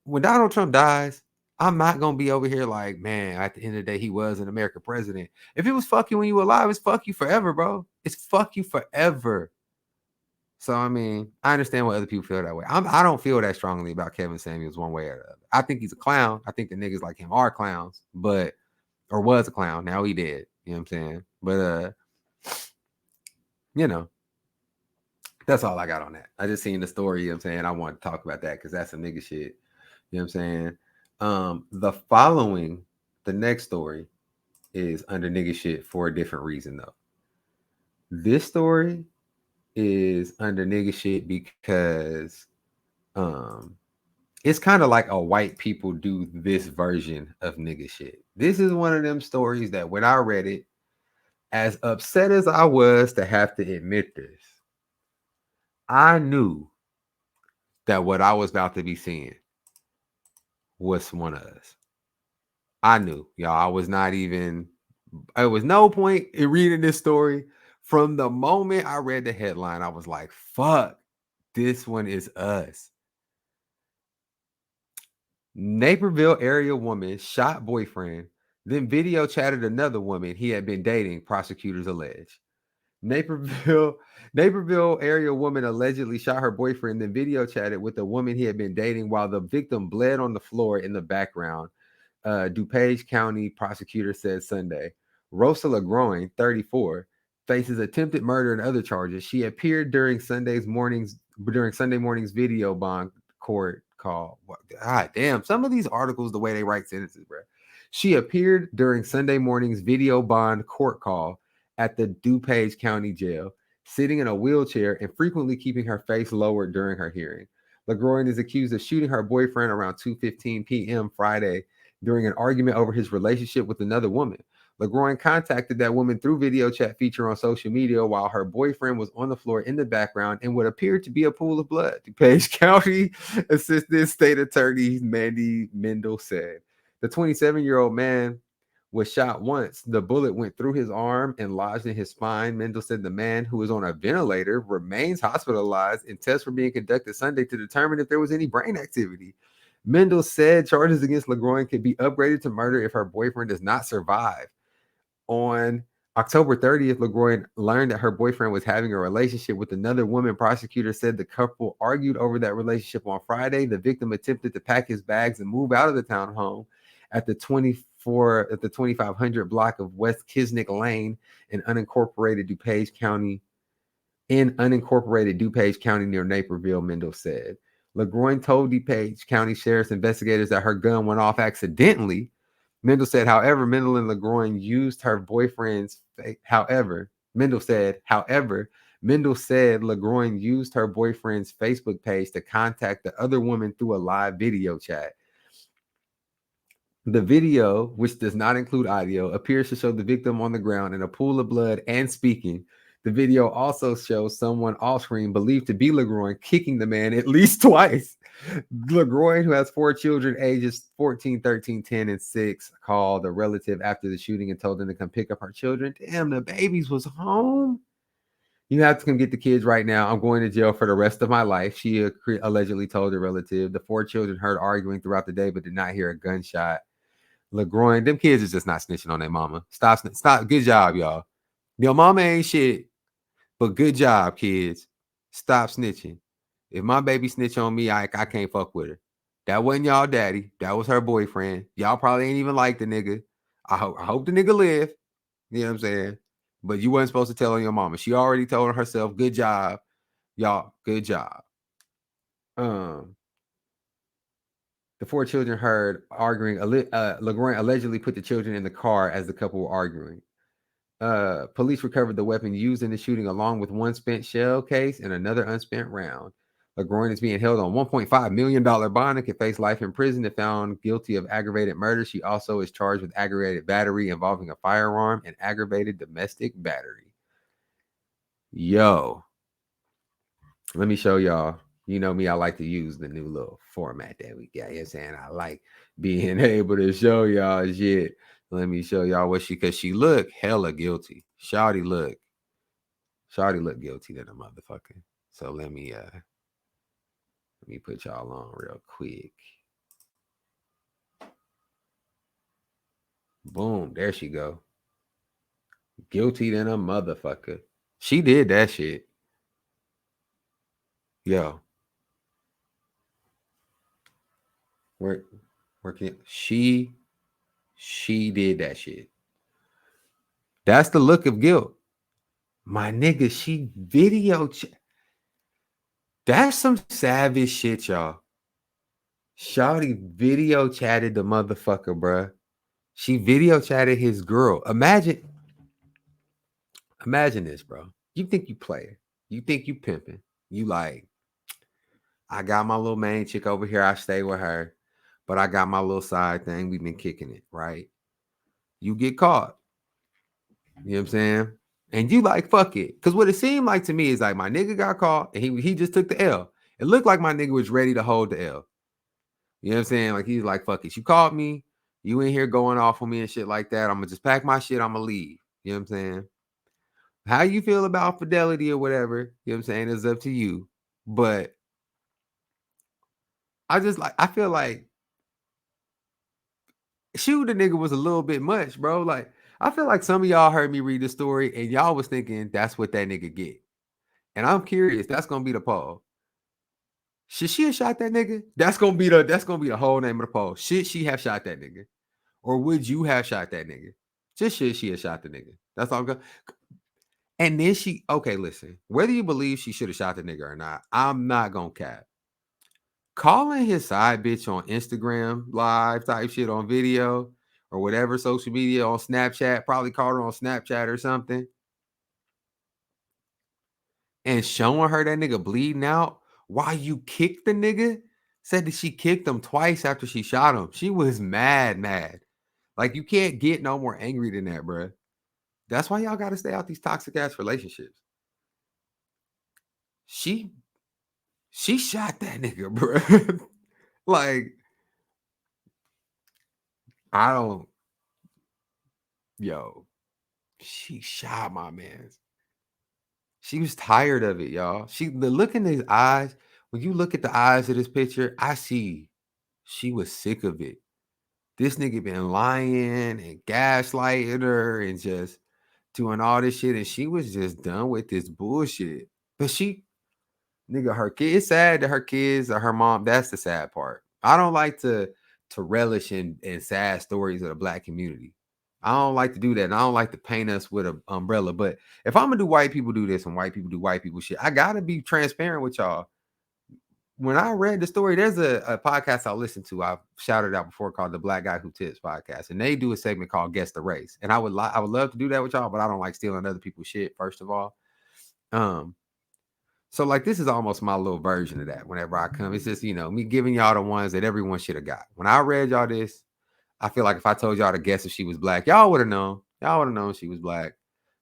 When Donald Trump dies, I'm not gonna be over here like, man, at the end of the day, he was an American president. If it was fuck you when you were alive, it's fuck you forever, bro. It's fuck you forever. So I mean, I understand why other people feel that way. I don't feel that strongly about Kevin Samuels one way or the other. I think he's a clown. I think the niggas like him are clowns, but or was a clown. Now he dead. You know what I'm saying? But you know, that's all I got on that. I just seen the story, you know what I'm saying? I want to talk about that because that's some nigga shit. You know what I'm saying? The next story is under nigga shit for a different reason though. This story is under nigga shit because it's kind of like a white people do this version of nigga shit. This is one of them stories that when I read it, as upset as I was to have to admit this, I knew that what I was about to be seeing was one of us. I knew, y'all. I was not even, there was no point in reading this story. From the moment I read the headline, I was like, fuck, this one is us. Naperville area woman shot boyfriend, then video chatted another woman he had been dating, prosecutors allege. Naperville area woman allegedly shot her boyfriend, then video chatted with the woman he had been dating while the victim bled on the floor in the background. DuPage County prosecutor said Sunday. Rosa LaGroin, 34, faces attempted murder and other charges. She appeared during Sunday morning's video bond court call. God damn, some of these articles, the way they write sentences, bro. She appeared during Sunday morning's video bond court call at the DuPage County Jail, sitting in a wheelchair and frequently keeping her face lowered during her hearing. LaGroin is accused of shooting her boyfriend around 2:15 p.m. Friday during an argument over his relationship with another woman. LaGroin contacted that woman through video chat feature on social media while her boyfriend was on the floor in the background in what appeared to be a pool of blood. DuPage County Assistant State Attorney Mandy Mendel said. The 27-year-old man was shot once. The bullet went through his arm and lodged in his spine. Mendel said the man, who is on a ventilator, remains hospitalized and tests were being conducted Sunday to determine if there was any brain activity. Mendel said charges against LaGroin could be upgraded to murder if her boyfriend does not survive. On October 30th, LaGroin learned that her boyfriend was having a relationship with another woman. Prosecutors said the couple argued over that relationship on Friday. The victim attempted to pack his bags and move out of the townhome at the 2500 block of West Kisnick Lane in unincorporated DuPage County near Naperville, Mendel said. LaGroin told DuPage County Sheriff's investigators that her gun went off accidentally. Mendel said, however, Mendel said LaGroin used her boyfriend's Facebook page to contact the other woman through a live video chat. The video, which does not include audio, appears to show the victim on the ground in a pool of blood and speaking. The video also shows someone off screen believed to be LaGroin kicking the man at least twice. LaGroin, who has 4 children ages 14, 13, 10, and 6, called a relative after the shooting and told them to come pick up her children. Damn, the babies was home. You have to come get the kids right now. I'm going to jail for the rest of my life, she allegedly told the relative. The 4 children heard arguing throughout the day but did not hear a gunshot. LaGroin, them kids is just not snitching on their mama. Stop. Good job, y'all. Your mama ain't shit, but good job, kids. Stop snitching. If my baby snitch on me, I can't fuck with her. That wasn't y'all daddy. That was her boyfriend. Y'all probably ain't even like the nigga. I hope the nigga live. You know what I'm saying? But you wasn't supposed to tell on your mama. She already told her herself, good job. Y'all, good job. The 4 children heard arguing. LaGroin allegedly put the children in the car as the couple were arguing. Police recovered the weapon used in the shooting along with 1 spent shell case and another unspent round. LaGroin is being held on $1.5 million bond and can face life in prison if found guilty of aggravated murder. She also is charged with aggravated battery involving a firearm and aggravated domestic battery. Yo, let me show y'all. You know me, I like to use the new little format that we got. You know what I'm saying? I like being able to show y'all shit. Let me show y'all what because she look hella guilty. Shawty look guilty than a motherfucker. So let me put y'all on real quick. Boom, there she go. Guilty than a motherfucker. She did that shit. Yo. Where can she did that shit. That's the look of guilt. My nigga, she that's some savage shit, y'all. Shawty video chatted the motherfucker, bruh. She video chatted his girl. Imagine this, bro. You think you playing. You think you pimping. You like, I got my little main chick over here. I stay with her. But I got my little side thing. We've been kicking it, right? You get caught. You know what I'm saying? And you like, fuck it. Because what it seemed like to me is like my nigga got caught and he just took the L. It looked like my nigga was ready to hold the L. You know what I'm saying? Like he's like, fuck it. You caught me. You in here going off on me and shit like that. I'm going to just pack my shit. I'm going to leave. You know what I'm saying? How you feel about fidelity or whatever, you know what I'm saying, is up to you. But I feel like shoot the nigga was a little bit much, bro. Like, I feel like some of y'all heard me read the story and y'all was thinking that's what that nigga get. And I'm curious, that's gonna be the poll. Should she have shot that nigga? That's gonna be the whole name of the poll. Should she have shot that nigga? Or would you have shot that nigga? Just should she have shot the nigga? That's all I'm going. And then okay, listen, whether you believe she should have shot the nigga or not, I'm not gonna cap. Calling his side bitch on Instagram live type shit on video or whatever social media on Snapchat, probably called her on Snapchat or something, and showing her that nigga bleeding out while you kicked the nigga, said that she kicked him twice after she shot him. She was mad. Like, you can't get no more angry than that, bro. That's why y'all got to stay out these toxic ass relationships. She shot that nigga, bro. Like, she shot my man. She was tired of it, y'all. The look in his eyes, when you look at the eyes of this picture, I see she was sick of it. This nigga been lying and gaslighting her and just doing all this shit, and she was just done with this bullshit. But nigga, her kid, it's sad that her kids or her mom, that's the sad part. I don't like to relish in sad stories of the black community. I don't like to do that. And I don't like to paint us with an umbrella. But if I'm gonna do white people do this and white people do white people shit, I gotta be transparent with y'all. When I read the story, there's a podcast I listened to. I've shouted out before called the Black Guy Who Tips podcast, and they do a segment called Guess the Race. And I would love to do that with y'all, but I don't like stealing other people's shit. First of all, so like this is almost my little version of that. Whenever I come, it's just me giving y'all the ones that everyone should have got. When I read y'all this, I feel like if I told y'all to guess if she was black, y'all would have known. Y'all would have known she was black.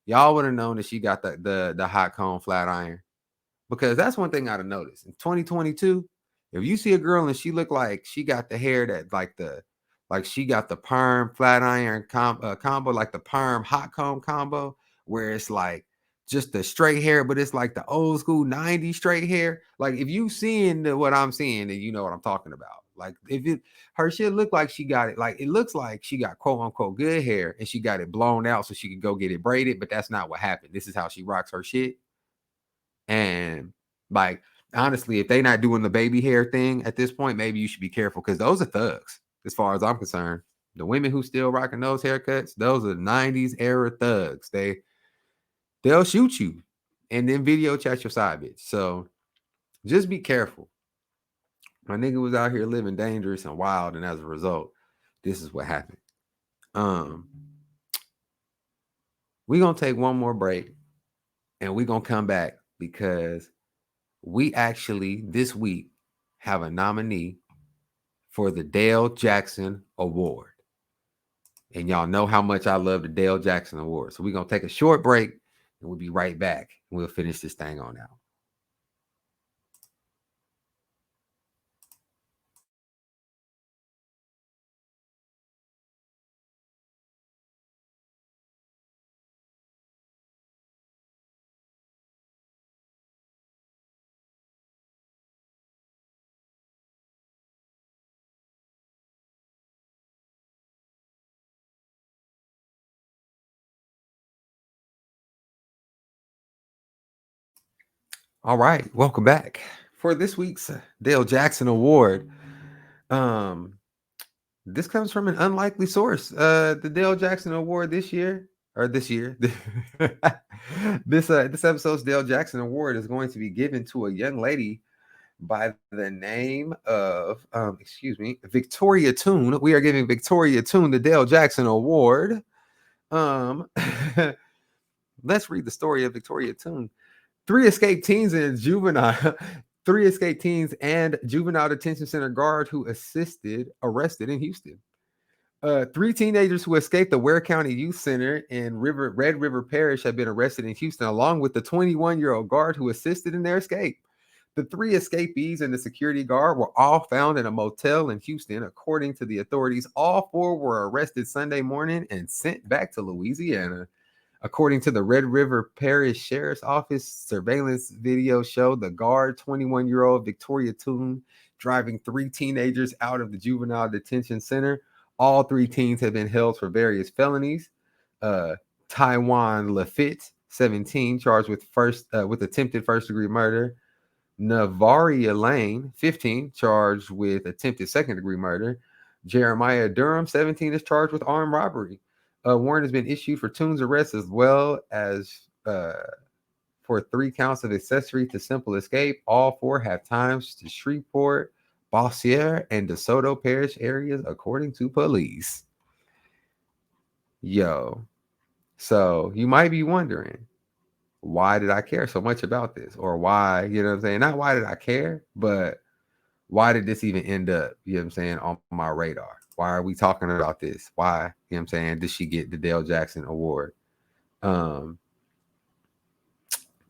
Y'all would have known that she got the hot cone flat iron. Because that's one thing I'd have noticed. In 2022, if you see a girl and she look like she got the hair that like she got the perm flat iron combo, like the perm hot comb combo, where it's like just the straight hair, but it's like the old school 90s straight hair. Like if you seeing what I'm seeing, then you know what I'm talking about. Like her shit look like she got it, like it looks like she got quote unquote good hair and she got it blown out so she could go get it braided, but that's not what happened. This is how she rocks her shit. And like, honestly, if they not doing the baby hair thing at this point, maybe you should be careful because those are thugs, as far as I'm concerned. The women who still rocking those haircuts, those are 90s era thugs. They'll shoot you and then video chat your side bitch. So just be careful. My nigga was out here living dangerous and wild, and as a result, this is what happened. We're gonna take one more break and we're gonna come back because we actually this week have a nominee for the Dale Jackson Award. And y'all know how much I love the Dale Jackson Award. So we're going to take a short break and we'll be right back. We'll finish this thing on out. All right, welcome back for this week's Dale Jackson Award. This comes from an unlikely source. The Dale Jackson Award this year, this episode's Dale Jackson Award is going to be given to a young lady by the name of Victoria Toon. We are giving Victoria Toon the Dale Jackson Award. Let's read the story of Victoria Toon. Three escaped teens and juvenile detention center guard who arrested in Houston. Three teenagers who escaped the Ware County Youth Center in Red River Parish have been arrested in Houston, along with the 21-year-old guard who assisted in their escape. The three escapees and the security guard were all found in a motel in Houston. According to the authorities, all four were arrested Sunday morning and sent back to Louisiana. According to the Red River Parish Sheriff's Office, surveillance video showed the guard, 21-year-old Victoria Toon, driving three teenagers out of the juvenile detention center. All three teens have been held for various felonies. Taiwan Lafitte, 17, charged with attempted first-degree murder. Navaria Lane, 15, charged with attempted second-degree murder. Jeremiah Durham, 17, is charged with armed robbery. A warrant has been issued for Toon's arrest, as well as for 3 counts of accessory to simple escape. All four have times to Shreveport, Bossier, and DeSoto Parish areas, according to police. Yo, so you might be wondering, why did I care so much about this? Or why, you know what I'm saying? Not why did I care, but why did this even end up, you know what I'm saying, on my radar? Why are we talking about this? Why, you know what I'm saying, did she get the Dale Jackson Award?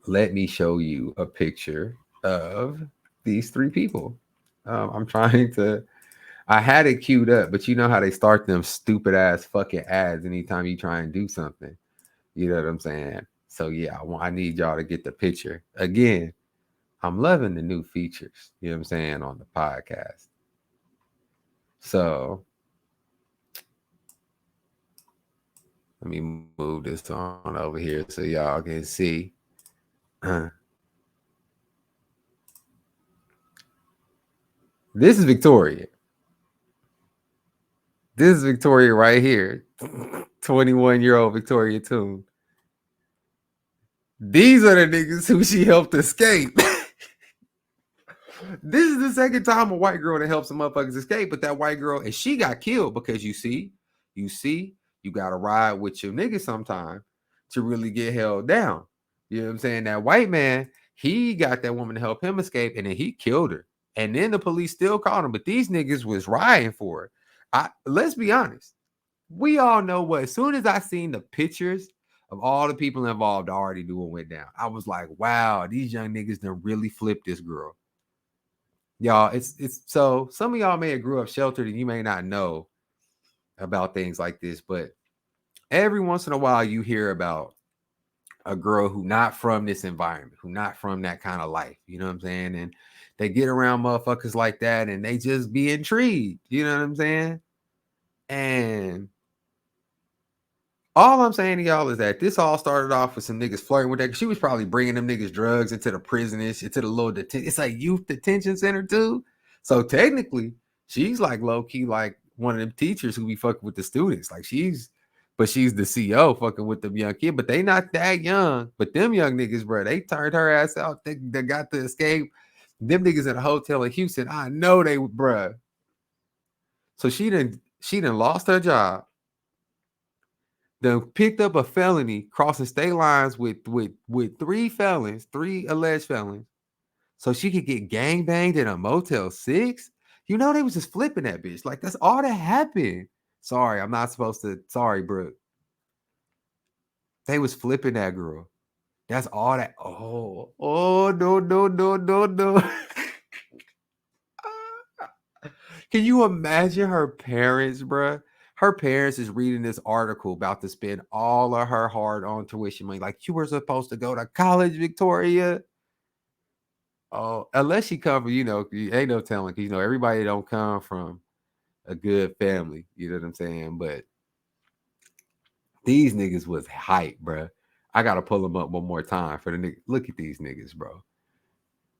Let me show you a picture of these three people. I had it queued up, but you know how they start them stupid ass fucking ads anytime you try and do something. You know what I'm saying? So yeah, I need y'all to get the picture. Again, I'm loving the new features, you know what I'm saying, on the podcast. So let me move this on over here so y'all can see. This is Victoria. This is Victoria right here. 21-year-old Victoria Toon. These are the niggas who she helped escape. This is the second time a white girl that helps some motherfuckers escape, but that white girl, and she got killed because you got to ride with your niggas sometime to really get held down. You know what I'm saying? That white man, he got that woman to help him escape, and then he killed her. And then the police still caught him, but these niggas was riding for her. Let's be honest. We all know what, as soon as I seen the pictures of all the people involved, I already knew what went down. I was like, wow, these young niggas done really flipped this girl. Y'all, it's so some of y'all may have grew up sheltered and you may not know about things like this, but every once in a while you hear about a girl who not from this environment, who not from that kind of life, you know what I'm saying? And they get around motherfuckers like that and they just be intrigued, you know what I'm saying? And all I'm saying to y'all is that this all started off with some niggas flirting with that. She was probably bringing them niggas drugs into the prison, into the little detention. It's like youth detention center too. So technically, she's like low key like one of them teachers who be fucking with the students. Like she's the CEO fucking with them young kids, but they not that young. But them young niggas, bro, they turned her ass out. They got to escape. Them niggas in a hotel in Houston. I know they, bro. So she done lost her job. Then picked up a felony crossing state lines with 3 felons, 3 alleged felons, so she could get gangbanged in a Motel 6. You know, they was just flipping that bitch. Like, that's all that happened. Sorry, I'm not supposed to. Sorry, bro. They was flipping that girl. That's all that. Oh, no. Can you imagine her parents, bro? Her parents is reading this article about to spend all of her hard-earned tuition money. Like, you were supposed to go to college, Victoria. Oh, unless she come from, ain't no telling. Because, everybody don't come from a good family. You know what I'm saying? But these niggas was hype, bro. I got to pull them up one more time for the niggas. Look at these niggas, bro.